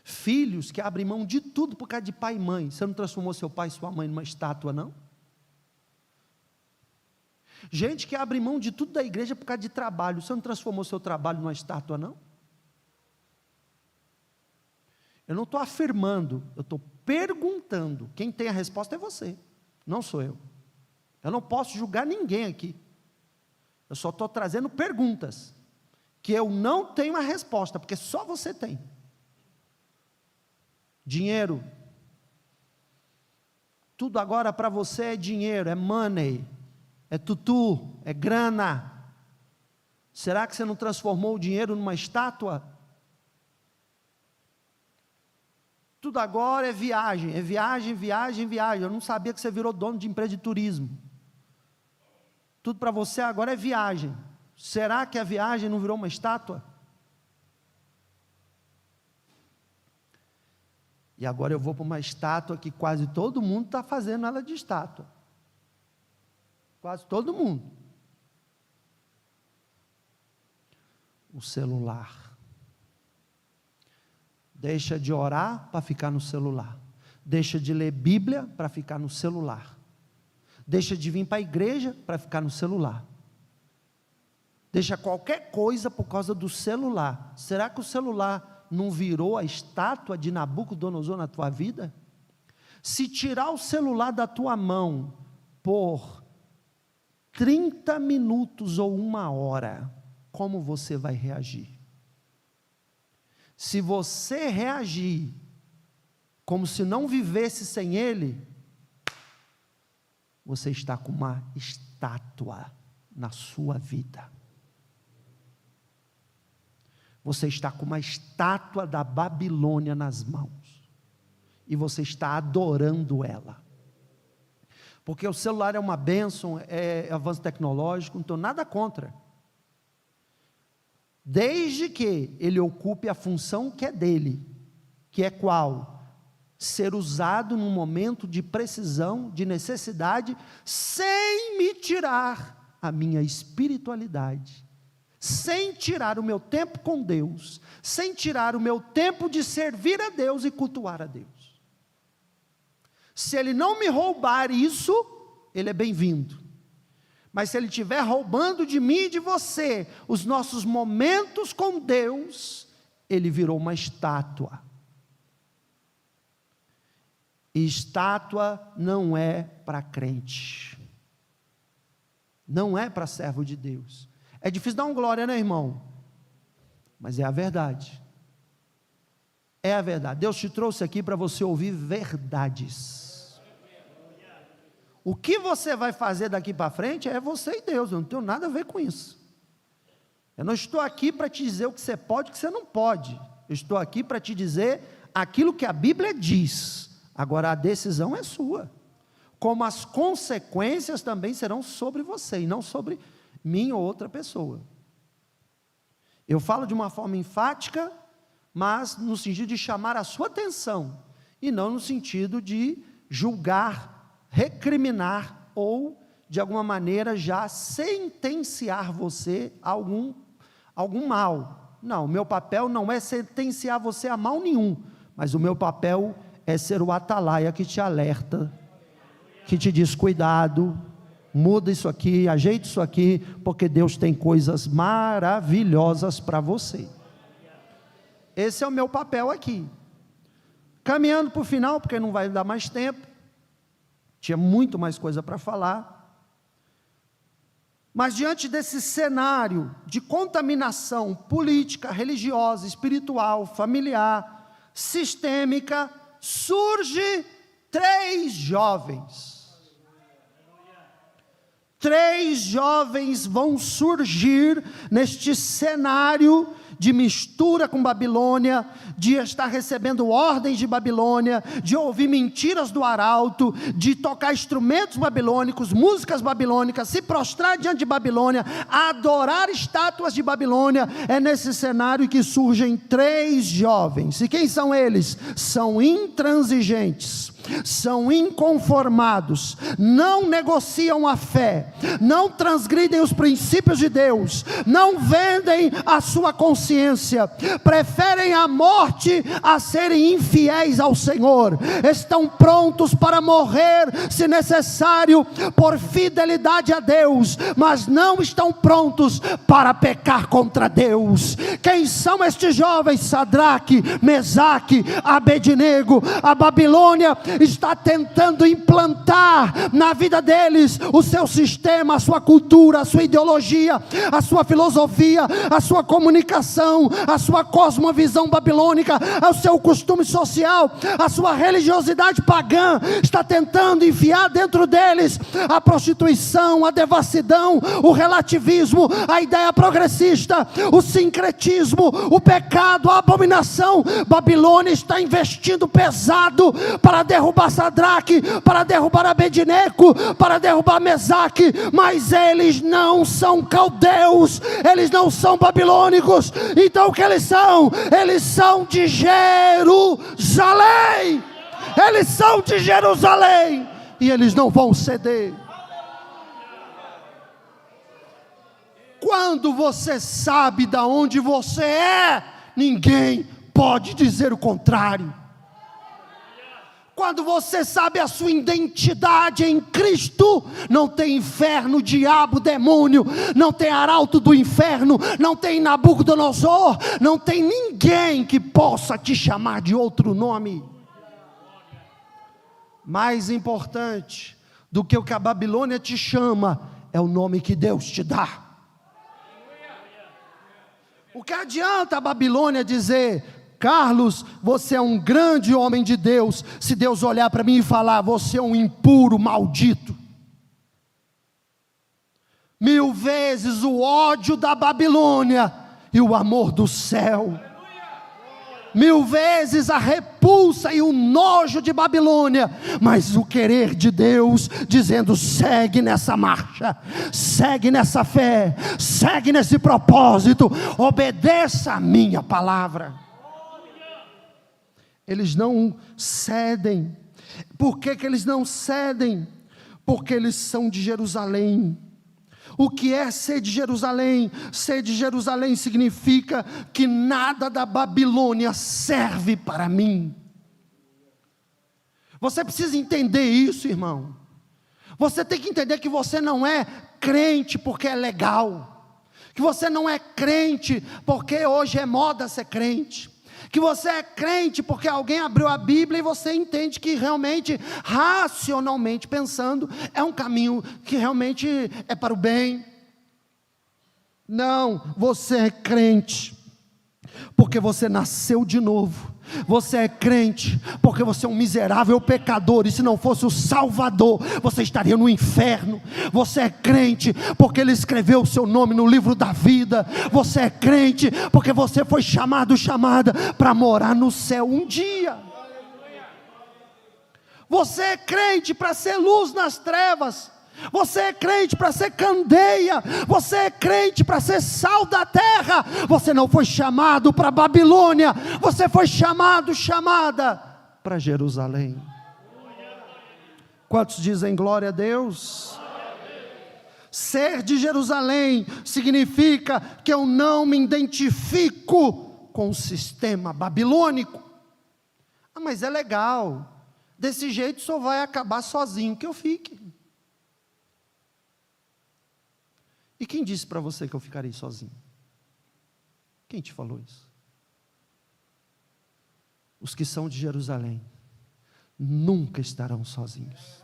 Filhos que abrem mão de tudo por causa de pai e mãe. Você não transformou seu pai e sua mãe numa estátua, não? Gente que abre mão de tudo da igreja por causa de trabalho. Você não transformou seu trabalho numa estátua, não? Eu não estou afirmando, eu estou perguntando. Quem tem a resposta é você, não sou eu. Eu não posso julgar ninguém aqui. Eu só estou trazendo perguntas, que eu não tenho a resposta, porque só você tem. Dinheiro. Tudo agora para você é dinheiro, é money, é tutu, é grana. Será que você não transformou o dinheiro numa estátua? Tudo agora é viagem, viagem, viagem. Eu não sabia que você virou dono de empresa de turismo. Tudo para você agora é viagem. Será que a viagem não virou uma estátua? E agora eu vou para uma estátua que quase todo mundo está fazendo ela de estátua. Quase todo mundo. O celular. Deixa de orar para ficar no celular. Deixa de ler Bíblia para ficar no celular. Deixa de vir para a igreja para ficar no celular. Deixa qualquer coisa por causa do celular. Será que o celular não virou a estátua de Nabucodonosor na tua vida? Se tirar o celular da tua mão por 30 minutos ou 1 hora, como você vai reagir? Se você reagir como se não vivesse sem ele, você está com uma estátua na sua vida. Você está com uma estátua da Babilônia nas mãos. E você está adorando ela. Porque o celular é uma bênção, é avanço tecnológico, não tenho nada contra. Desde que ele ocupe a função que é dele. Que é qual? Ser usado num momento de precisão, de necessidade, sem me tirar a minha espiritualidade, sem tirar o meu tempo com Deus, sem tirar o meu tempo de servir a Deus e cultuar a Deus. Se ele não me roubar isso, ele é bem-vindo. Mas se ele estiver roubando de mim e de você os nossos momentos com Deus, ele virou uma estátua. E estátua não é para crente, não é para servo de Deus. É difícil dar um glória, né, irmão? Mas é a verdade. É a verdade. Deus te trouxe aqui para você ouvir verdades. O que você vai fazer daqui para frente é você e Deus. Eu não tenho nada a ver com isso. Eu não estou aqui para te dizer o que você pode e o que você não pode. Eu estou aqui para te dizer aquilo que a Bíblia diz. Agora a decisão é sua. Como as consequências também serão sobre você e não sobre mim ou outra pessoa. Eu falo de uma forma enfática, mas no sentido de chamar a sua atenção, e não no sentido de julgar, recriminar, ou de alguma maneira já sentenciar você a algum mal. Não, o meu papel não é sentenciar você a mal nenhum, mas o meu papel é ser o atalaia que te alerta, que te diz: cuidado, muda isso aqui, ajeita isso aqui, porque Deus tem coisas maravilhosas para você. Esse é o meu papel aqui. Caminhando para o final, porque não vai dar mais tempo, tinha muito mais coisa para falar, mas diante desse cenário de contaminação política, religiosa, espiritual, familiar, sistêmica, surge 3 jovens. 3 jovens vão surgir neste cenário de mistura com Babilônia, de estar recebendo ordens de Babilônia, de ouvir mentiras do arauto, de tocar instrumentos babilônicos, músicas babilônicas, se prostrar diante de Babilônia, adorar estátuas de Babilônia. É nesse cenário que surgem 3 jovens. E quem são eles? São intransigentes, são inconformados, não negociam a fé, não transgridem os princípios de Deus, não vendem a sua consciência consciência, preferem a morte a serem infiéis ao Senhor, estão prontos para morrer, se necessário, por fidelidade a Deus, mas não estão prontos para pecar contra Deus. Quem são estes jovens? Sadraque, Mesaque, Abednego. A Babilônia está tentando implantar na vida deles o seu sistema, a sua cultura, a sua ideologia, a sua filosofia, a sua comunicação, a sua cosmovisão babilônica, o seu costume social, a sua religiosidade pagã. Está tentando enfiar dentro deles a prostituição, a devassidão, o relativismo, a ideia progressista, o sincretismo, o pecado, a abominação. Babilônia está investindo pesado para derrubar Sadraque, para derrubar Abednego, para derrubar Mesaque, mas eles não são caldeus, eles não são babilônicos. Então o que eles são? Eles são de Jerusalém. Eles são de Jerusalém e eles não vão ceder. Quando você sabe de onde você é, ninguém pode dizer o contrário. Quando você sabe a sua identidade em Cristo, não tem inferno, diabo, demônio, não tem arauto do inferno, não tem Nabucodonosor, não tem ninguém que possa te chamar de outro nome. Mais importante do que o que a Babilônia te chama, é o nome que Deus te dá. O que adianta a Babilônia dizer: Carlos, você é um grande homem de Deus, se Deus olhar para mim e falar: você é um impuro, maldito? 1000 vezes o ódio da Babilônia e o amor do céu. 1000 vezes a repulsa e o nojo de Babilônia, mas o querer de Deus, dizendo: segue nessa marcha, segue nessa fé, segue nesse propósito, obedeça a minha palavra. Eles não cedem. Por que eles não cedem? Porque eles são de Jerusalém. O que é ser de Jerusalém? Ser de Jerusalém significa que nada da Babilônia serve para mim. Você precisa entender isso, irmão. Você tem que entender que você não é crente porque é legal, que você não é crente porque hoje é moda ser crente, que você é crente porque alguém abriu a Bíblia e você entende que realmente, racionalmente pensando, é um caminho que realmente é para o bem. Não, você é crente porque você nasceu de novo. Você é crente porque você é um miserável pecador, e se não fosse o Salvador, você estaria no inferno. Você é crente porque Ele escreveu o seu nome no livro da vida. Você é crente porque você foi chamada para morar no céu um dia. Você é crente para ser luz nas trevas. Você é crente para ser candeia. Você é crente para ser sal da terra. Você não foi chamado para Babilônia. Você foi chamada para Jerusalém. Quantos dizem glória a Deus? Ser de Jerusalém significa que eu não me identifico com o sistema babilônico. Ah, mas é legal, desse jeito só vai acabar sozinho, que eu fique. E quem disse para você que eu ficarei sozinho? Quem te falou isso? Os que são de Jerusalém nunca estarão sozinhos.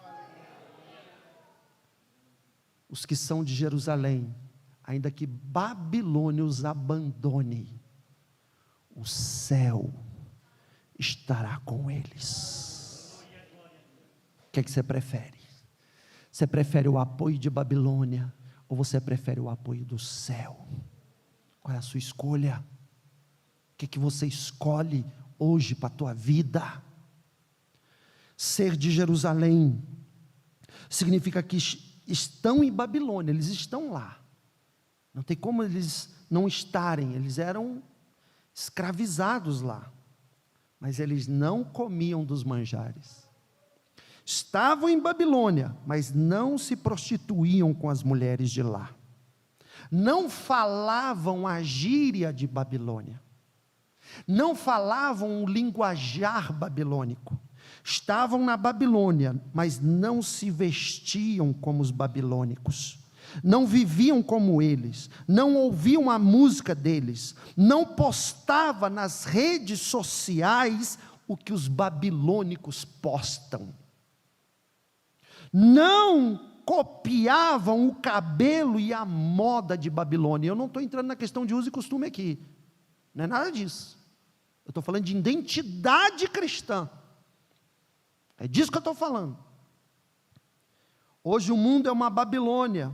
Os que são de Jerusalém, ainda que Babilônia os abandone, o céu estará com eles. O que é que você prefere? Você prefere o apoio de Babilônia, ou você prefere o apoio do céu? Qual é a sua escolha? O que é que você escolhe hoje para a tua vida? Ser de Jerusalém significa que estão em Babilônia, eles estão lá. Não tem como eles não estarem, eles eram escravizados lá. Mas eles não comiam dos manjares. Estavam em Babilônia, mas não se prostituíam com as mulheres de lá. não falavam a gíria de Babilônia, não falavam o linguajar babilônico, estavam na Babilônia, mas não se vestiam como os babilônicos, não viviam como eles, não ouviam a música deles, não postava nas redes sociais o que os babilônicos postam, não copiavam o cabelo e a moda de Babilônia. Eu não estou entrando na questão de uso e costume aqui, não é nada disso, eu estou falando de identidade cristã, é disso que eu estou falando. Hoje o mundo é uma Babilônia,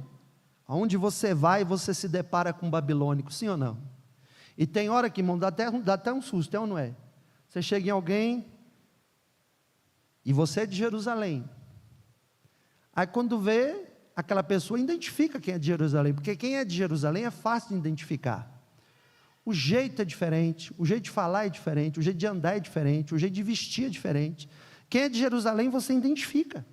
aonde você vai e você se depara com um babilônico, sim ou não? E tem hora que, irmão, dá até um susto, é ou não é? Você chega em alguém, e você é de Jerusalém, aí quando vê, aquela pessoa identifica quem é de Jerusalém, porque quem é de Jerusalém é fácil de identificar, o jeito é diferente, o jeito de falar é diferente, o jeito de andar é diferente, o jeito de vestir é diferente, quem é de Jerusalém você identifica,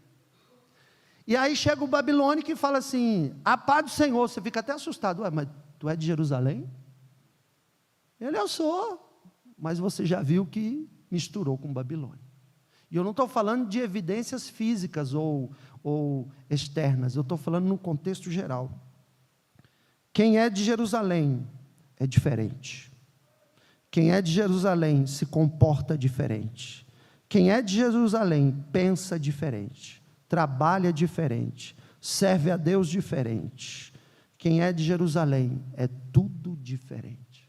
e aí chega o babilônico e fala assim, a paz do Senhor, você fica até assustado, ué, mas tu é de Jerusalém? Ele, eu sou, mas você já viu que misturou com Babilônia, e eu não estou falando de evidências físicas ou externas, eu estou falando no contexto geral. Quem é de Jerusalém é diferente, quem é de Jerusalém se comporta diferente, quem é de Jerusalém pensa diferente, trabalha diferente, serve a Deus diferente, quem é de Jerusalém é tudo diferente.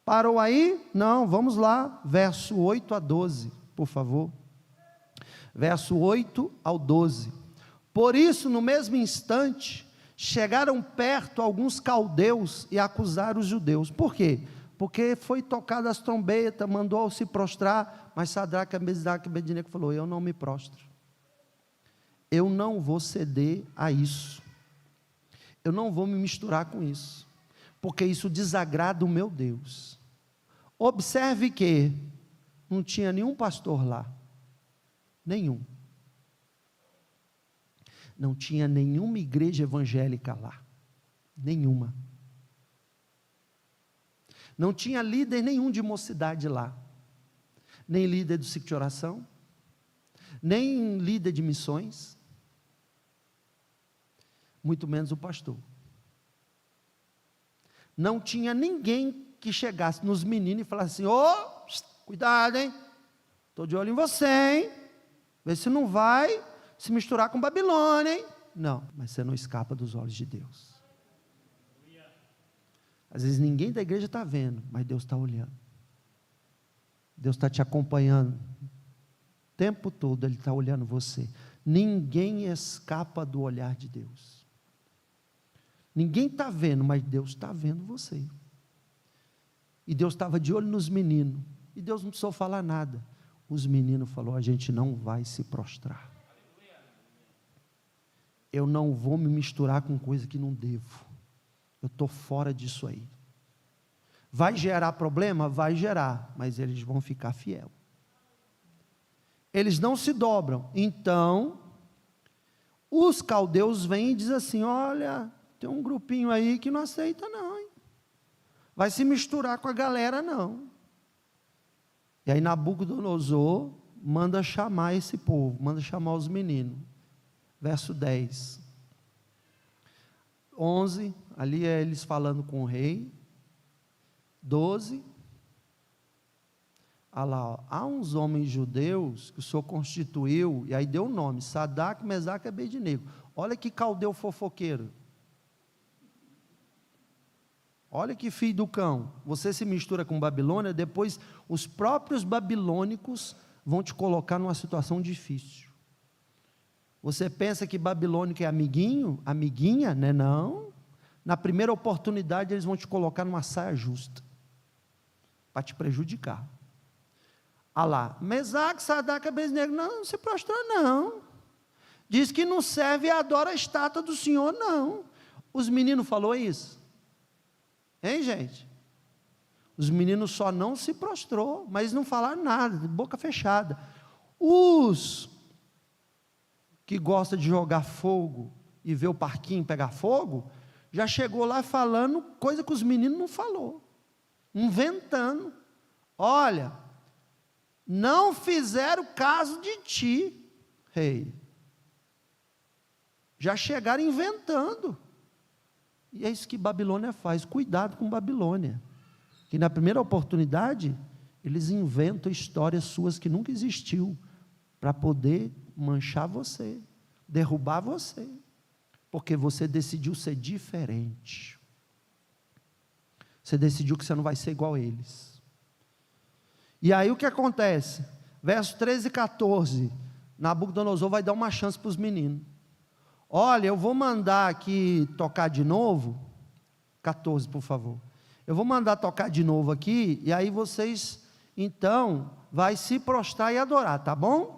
Parou aí? Não, vamos lá, verso 8 a 12, por favor, verso 8 ao 12, por isso no mesmo instante, chegaram perto alguns caldeus e acusaram os judeus, por quê? Porque foi tocada as trombetas, mandou se prostrar, mas Sadraque, Mesaque e Abednego falou, eu não me prostro, eu não vou ceder a isso, eu não vou me misturar com isso, porque isso desagrada o meu Deus. Observe que não tinha nenhum pastor lá, nenhum, não tinha nenhuma igreja evangélica lá, nenhuma, não tinha líder nenhum de mocidade lá, nem líder do ciclo de oração, nem líder de missões, muito menos o pastor, não tinha ninguém que chegasse nos meninos e falasse assim, cuidado hein, estou de olho em você hein, vê se não vai se misturar com Babilônia hein, não, mas você não escapa dos olhos de Deus, às vezes ninguém da igreja está vendo, mas Deus está olhando, Deus está te acompanhando, o tempo todo Ele está olhando você, ninguém escapa do olhar de Deus, ninguém está vendo, mas Deus está vendo você, e Deus estava de olho nos meninos, e Deus não precisou falar nada, os meninos falaram, a gente não vai se prostrar, eu não vou me misturar com coisa que não devo, eu estou fora disso aí, vai gerar problema? Vai gerar, mas eles vão ficar fiel, eles não se dobram, então, os caldeus vêm e dizem assim, olha, tem um grupinho aí que não aceita não, hein? Vai se misturar com a galera não, e aí Nabucodonosor manda chamar esse povo, manda chamar os meninos, verso 10, 11, ali é eles falando com o rei, 12, olha lá, há uns homens judeus que o Senhor constituiu, e aí deu o nome, Sadraque, Mesaque e Abednego, olha que caldeu fofoqueiro, olha que filho do cão, você se mistura com Babilônia, depois os próprios babilônicos vão te colocar numa situação difícil, você pensa que babilônico é amiguinho, amiguinha, né? Não, na primeira oportunidade eles vão te colocar numa saia justa, para te prejudicar, olha lá, Mesaque, Sadraque e Abednego, não se prostra não, diz que não serve e adora a estátua do Senhor não, os meninos falou isso, hein gente, os meninos só não se prostrou, mas não falaram nada, de boca fechada, os que gostam de jogar fogo, e ver o parquinho pegar fogo, já chegou lá falando coisa que os meninos não falou, inventando. Olha, não fizeram caso de ti, rei. Já chegaram inventando. E é isso que Babilônia faz. Cuidado com Babilônia, que na primeira oportunidade eles inventam histórias suas que nunca existiu, para poder manchar você, derrubar você, porque você decidiu ser diferente. Você decidiu que você não vai ser igual a eles. E aí o que acontece? Verso 13 e 14, Nabucodonosor vai dar uma chance para os meninos. Olha, eu vou mandar aqui tocar de novo, 14 por favor, eu vou mandar tocar de novo aqui, e aí vocês, então, vai se prostrar e adorar, tá bom?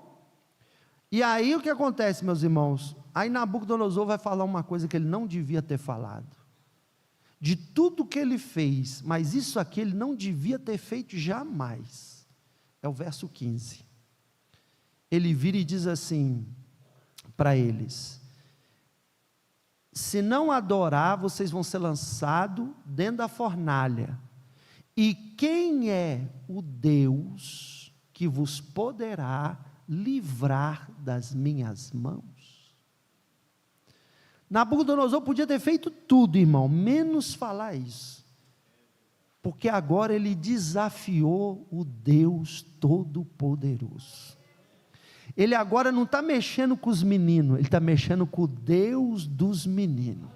E aí o que acontece, meus irmãos? Aí Nabucodonosor vai falar uma coisa que ele não devia ter falado, de tudo que ele fez, mas isso aqui ele não devia ter feito jamais, é o verso 15, ele vira e diz assim, para eles, se não adorar, vocês vão ser lançados dentro da fornalha, e quem é o Deus que vos poderá livrar das minhas mãos? Nabucodonosor podia ter feito tudo, irmão, menos falar isso, porque agora ele desafiou o Deus Todo-Poderoso. Ele agora não está mexendo com os meninos, ele está mexendo com o Deus dos meninos.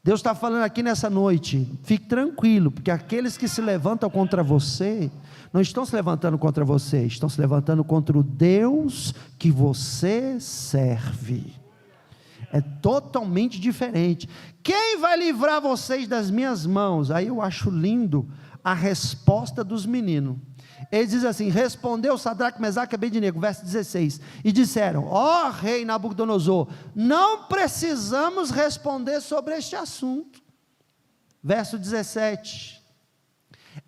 Deus está falando aqui nessa noite, fique tranquilo, porque aqueles que se levantam contra você, não estão se levantando contra você, estão se levantando contra o Deus que você serve. É totalmente diferente. Quem vai livrar vocês das minhas mãos? Aí eu acho lindo a resposta dos meninos. Ele diz assim, respondeu Sadraque, Mesaque e Abednego, verso 16, e disseram, ó rei Nabucodonosor, não precisamos responder sobre este assunto. Verso 17,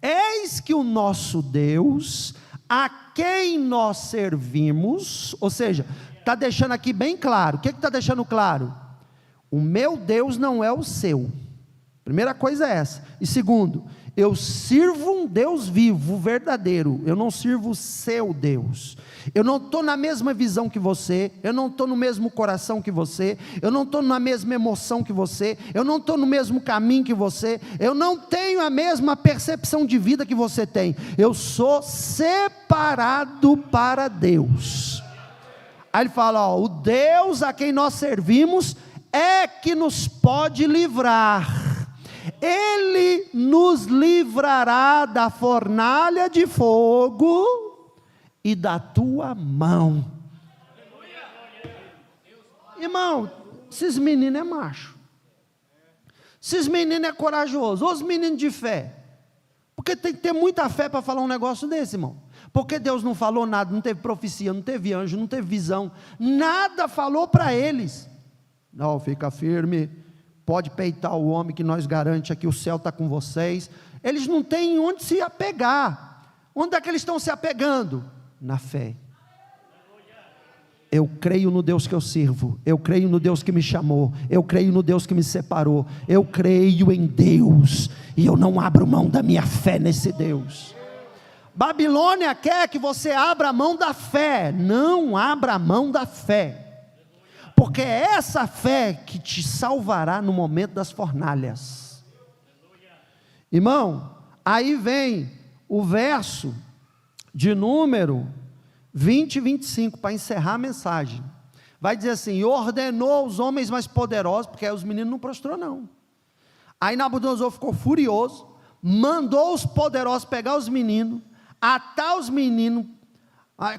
eis que o nosso Deus, a quem nós servimos, ou seja, está deixando aqui bem claro, o que está deixando claro? O meu Deus não é o seu, primeira coisa é essa, e segundo, eu sirvo um Deus vivo, verdadeiro, eu não sirvo o seu Deus, eu não estou na mesma visão que você, eu não estou no mesmo coração que você, eu não estou na mesma emoção que você, eu não estou no mesmo caminho que você, eu não tenho a mesma percepção de vida que você tem, eu sou separado para Deus. Aí ele fala, ó, o Deus a quem nós servimos é que nos pode livrar, Ele nos livrará da fornalha de fogo e da tua mão. Irmão, esses meninos é macho, esses meninos é corajoso, os meninos de fé, porque tem que ter muita fé para falar um negócio desse, irmão, porque Deus não falou nada, não teve profecia, não teve anjo, não teve visão, nada falou para eles, não, fica firme, pode peitar o homem que nós garante aqui, o céu está com vocês. Eles não têm onde se apegar. Onde é que eles estão se apegando? Na fé. Eu creio no Deus que eu sirvo, eu creio no Deus que me chamou, eu creio no Deus que me separou, eu creio em Deus, e eu não abro mão da minha fé nesse Deus. Babilônia quer que você abra a mão da fé, não abra a mão da fé, porque é essa fé que te salvará no momento das fornalhas. Irmão, aí vem o verso de número 20 e 25, para encerrar a mensagem, vai dizer assim, ordenou os homens mais poderosos, porque aí os meninos não prostrou não, aí Nabucodonosor ficou furioso, mandou os poderosos pegar os meninos, atar os meninos,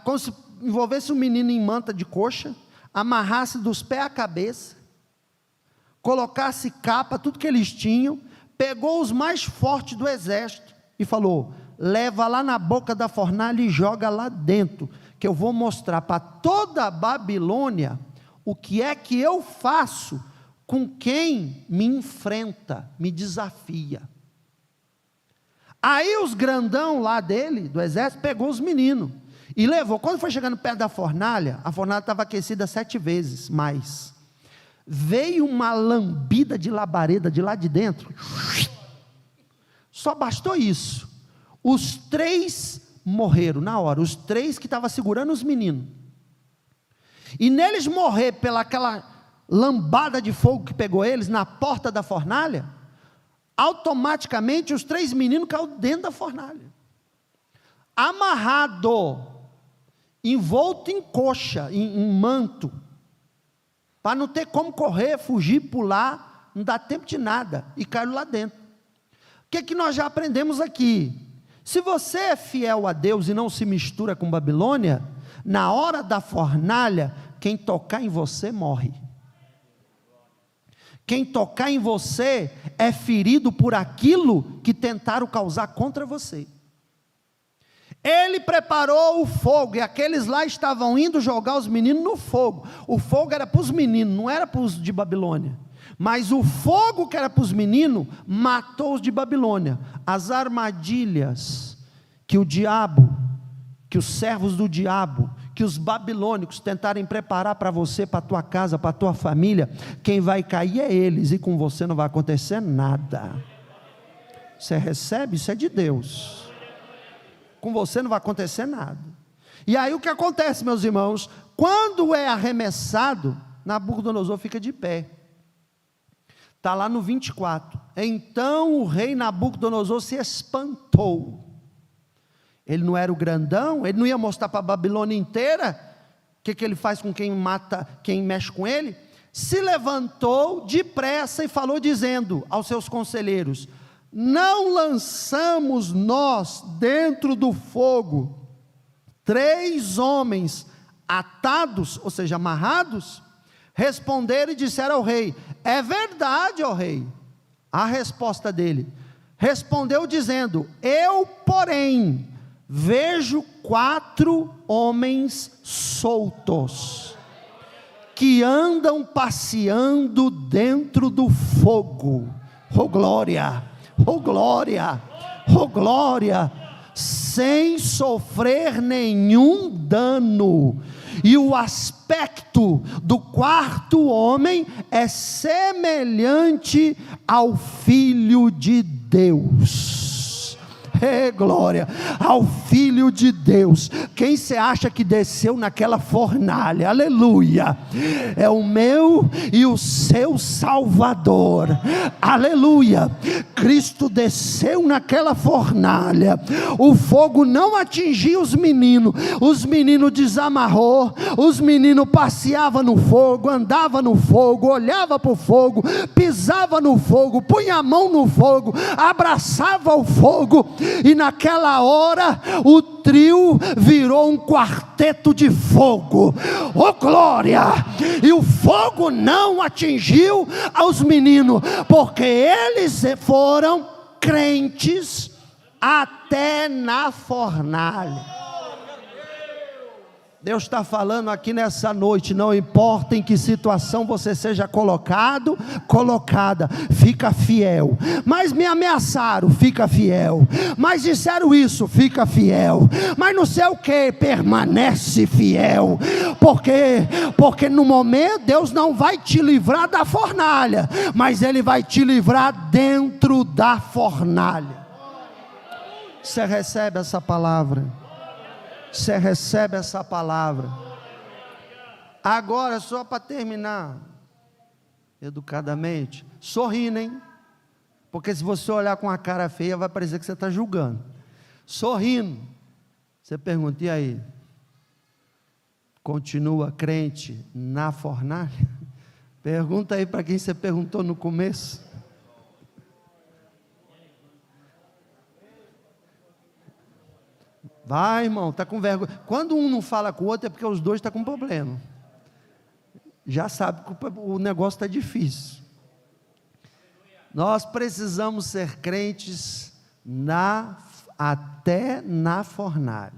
como se envolvesse o menino em manta de coxa, amarrasse dos pés à cabeça, colocasse capa, tudo que eles tinham, pegou os mais fortes do exército, e falou, leva lá na boca da fornalha e joga lá dentro, que eu vou mostrar para toda a Babilônia, o que é que eu faço, com quem me enfrenta, me desafia. Aí os grandão lá dele, do exército, pegou os meninos, e levou, quando foi chegando perto da fornalha, a fornalha estava aquecida 7 vezes mais, veio uma lambida de labareda de lá de dentro, só bastou isso, os 3 morreram na hora, os 3 que estavam segurando os meninos, e neles morrer pela aquela lambada de fogo que pegou eles, na porta da fornalha, automaticamente os 3 meninos caíram dentro da fornalha, amarrado, envolto em coxa, em manto, para não ter como correr, fugir, pular, não dá tempo de nada, e caíram lá dentro. O que nós já aprendemos aqui? Se você é fiel a Deus e não se mistura com Babilônia, na hora da fornalha, quem tocar em você morre. Quem tocar em você é ferido por aquilo que tentaram causar contra você. Ele preparou o fogo, e aqueles lá estavam indo jogar os meninos no fogo. O fogo era para os meninos, não era para os de Babilônia. Mas o fogo que era para os meninos, matou os de Babilônia. As armadilhas que o diabo, que os servos do diabo, que os babilônicos tentarem preparar para você, para a tua casa, para a tua família, quem vai cair é eles, e com você não vai acontecer nada. Você recebe, isso é de Deus. Com você não vai acontecer nada. E aí o que acontece, meus irmãos? Quando é arremessado, Nabucodonosor fica de pé. Está lá no 24. Então o rei Nabucodonosor se espantou. Ele não era o grandão, ele não ia mostrar para a Babilônia inteira o que ele faz com quem mata, quem mexe com ele. Se levantou depressa e falou dizendo aos seus conselheiros: não lançamos nós dentro do fogo 3 homens atados, ou seja, amarrados? Responderam e disseram ao rei: é verdade, ó rei. A resposta dele, respondeu dizendo: eu, porém, vejo 4 homens soltos, que andam passeando dentro do fogo. Oh glória, oh glória, oh glória, sem sofrer nenhum dano. E o aspecto do 4º homem é semelhante ao Filho de Deus. Glória, ao Filho de Deus. Quem você acha que desceu naquela fornalha? Aleluia, é o meu e o seu Salvador. Aleluia, Cristo desceu naquela fornalha, o fogo não atingiu os meninos desamarrou, os meninos passeavam no fogo, andavam no fogo, olhava para o fogo, pisava no fogo, punha a mão no fogo, abraçava o fogo, e naquela hora o trio virou um quarteto de fogo. Oh glória! E o fogo não atingiu aos meninos, porque eles foram crentes até na fornalha. Deus está falando aqui nessa noite, não importa em que situação você seja colocado, colocada, fica fiel. Mas me ameaçaram, fica fiel. Mas disseram isso, fica fiel. Mas não sei o que, permanece fiel. Porque no momento Deus não vai te livrar da fornalha, mas Ele vai te livrar dentro da fornalha. Você recebe essa palavra? Você recebe essa palavra? Agora, só para terminar, educadamente, sorrindo, hein? Porque se você olhar com a cara feia, vai parecer que você está julgando. Sorrindo, você pergunta: e aí? Continua crente na fornalha? Pergunta aí para quem você perguntou no começo. Vai, irmão, está com vergonha. Quando um não fala com o outro é porque os dois estão com problema. Já sabe que o negócio está difícil. Nós precisamos ser crentes até na fornalha.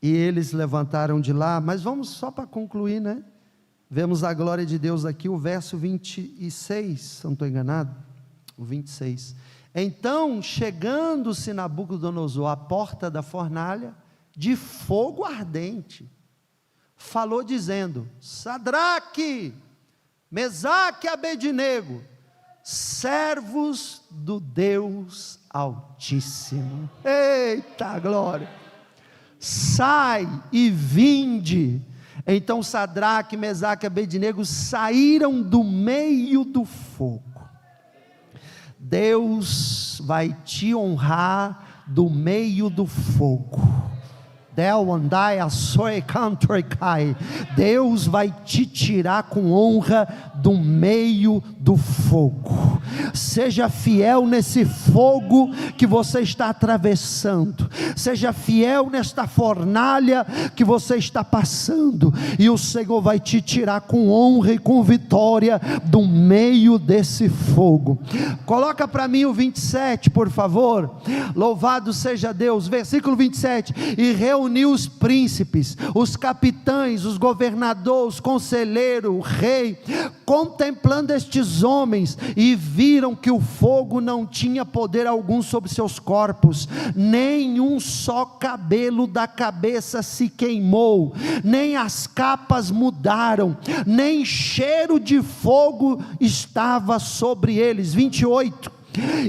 E eles levantaram de lá, mas vamos só para concluir, né? Vemos a glória de Deus aqui, o verso 26, se não estou enganado, o 26. Então, chegando-se Nabucodonosor à porta da fornalha, de fogo ardente, falou dizendo: Sadraque, Mesaque e Abednego, servos do Deus Altíssimo. Eita glória! Sai e vinde. Então Sadraque, Mesaque e Abednego saíram do meio do fogo. Deus vai te honrar do meio do fogo. Deus vai te tirar com honra do meio do fogo. Seja fiel nesse fogo que você está atravessando, seja fiel nesta fornalha que você está passando, e o Senhor vai te tirar com honra e com vitória do meio desse fogo. Coloca para mim o 27, por favor. Louvado seja Deus. Versículo 27: e reuniu os príncipes, os capitães, os governadores, os conselheiros, o rei, contemplando estes homens, e viram que o fogo não tinha poder algum sobre seus corpos, nem um só cabelo da cabeça se queimou, nem as capas mudaram, nem cheiro de fogo estava sobre eles. 28: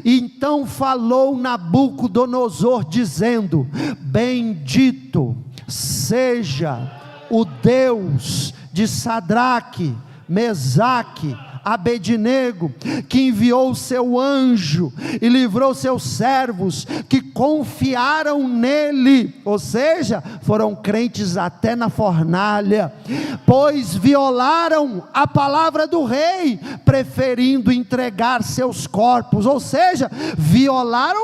então falou Nabucodonosor dizendo: bendito seja o Deus de Sadraque, Mesaque, Abednego, que enviou o seu anjo e livrou seus servos que confiaram nele, ou seja, foram crentes até na fornalha, pois violaram a palavra do rei, preferindo entregar seus corpos, ou seja, violaram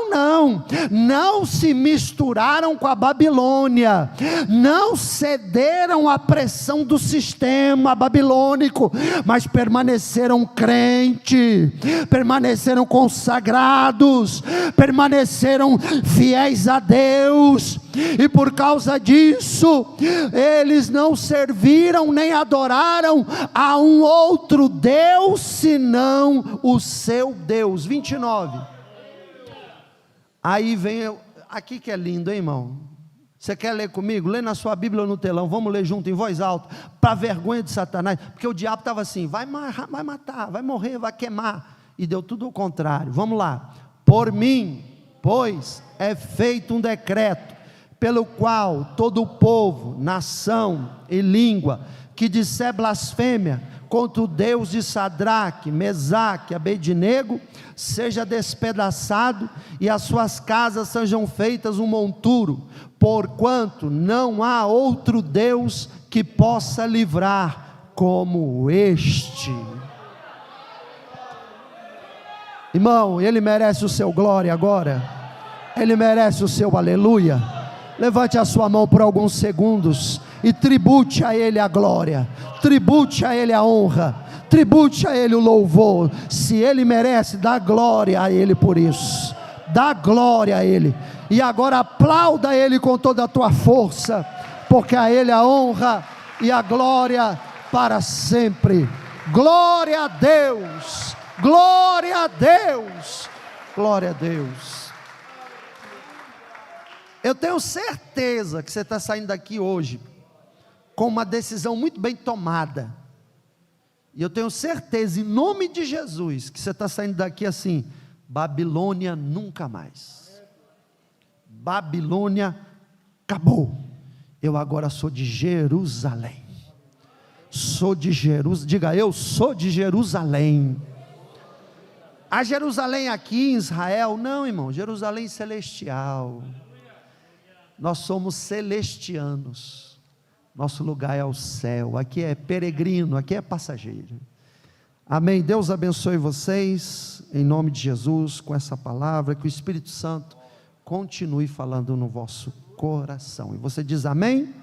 não se misturaram com a Babilônia, não cederam à pressão do sistema babilônico, mas permaneceram crentes, permaneceram consagrados, permaneceram fiéis a Deus, e por causa disso, eles não serviram nem adoraram a um outro Deus, senão o seu Deus. 29, aí vem, aqui que é lindo, hein, irmão? Você quer ler comigo? Lê na sua Bíblia ou no telão, vamos ler junto em voz alta, para vergonha de Satanás, porque o diabo estava assim: vai matar, vai morrer, vai queimar, e deu tudo o contrário. Vamos lá. Por mim, pois, é feito um decreto, pelo qual todo o povo, nação e língua, que disser blasfêmia contra o Deus de Sadraque, Mesaque, Abednego, seja despedaçado, e as suas casas sejam feitas um monturo, porquanto não há outro Deus que possa livrar como este. Irmão, ele merece o seu glória agora, ele merece o seu aleluia. Levante a sua mão por alguns segundos e tribute a ele a glória, tribute a ele a honra, tribute a ele o louvor. Se ele merece, dá glória a ele por isso, dá glória a ele. E agora aplauda ele com toda a tua força, porque a ele a honra e a glória para sempre. Glória a Deus, glória a Deus, glória a Deus. Eu tenho certeza que você está saindo daqui hoje com uma decisão muito bem tomada, e eu tenho certeza, em nome de Jesus, que você está saindo daqui assim: Babilônia nunca mais, Babilônia acabou, eu agora sou de Jerusalém, sou de Jerusalém. Diga: eu sou de Jerusalém. A Jerusalém aqui em Israel? Não, irmão, Jerusalém celestial. Nós somos celestianos, nosso lugar é o céu, aqui é peregrino, aqui é passageiro. Amém. Deus abençoe vocês, em nome de Jesus, com essa palavra, que o Espírito Santo continue falando no vosso coração. E você diz amém?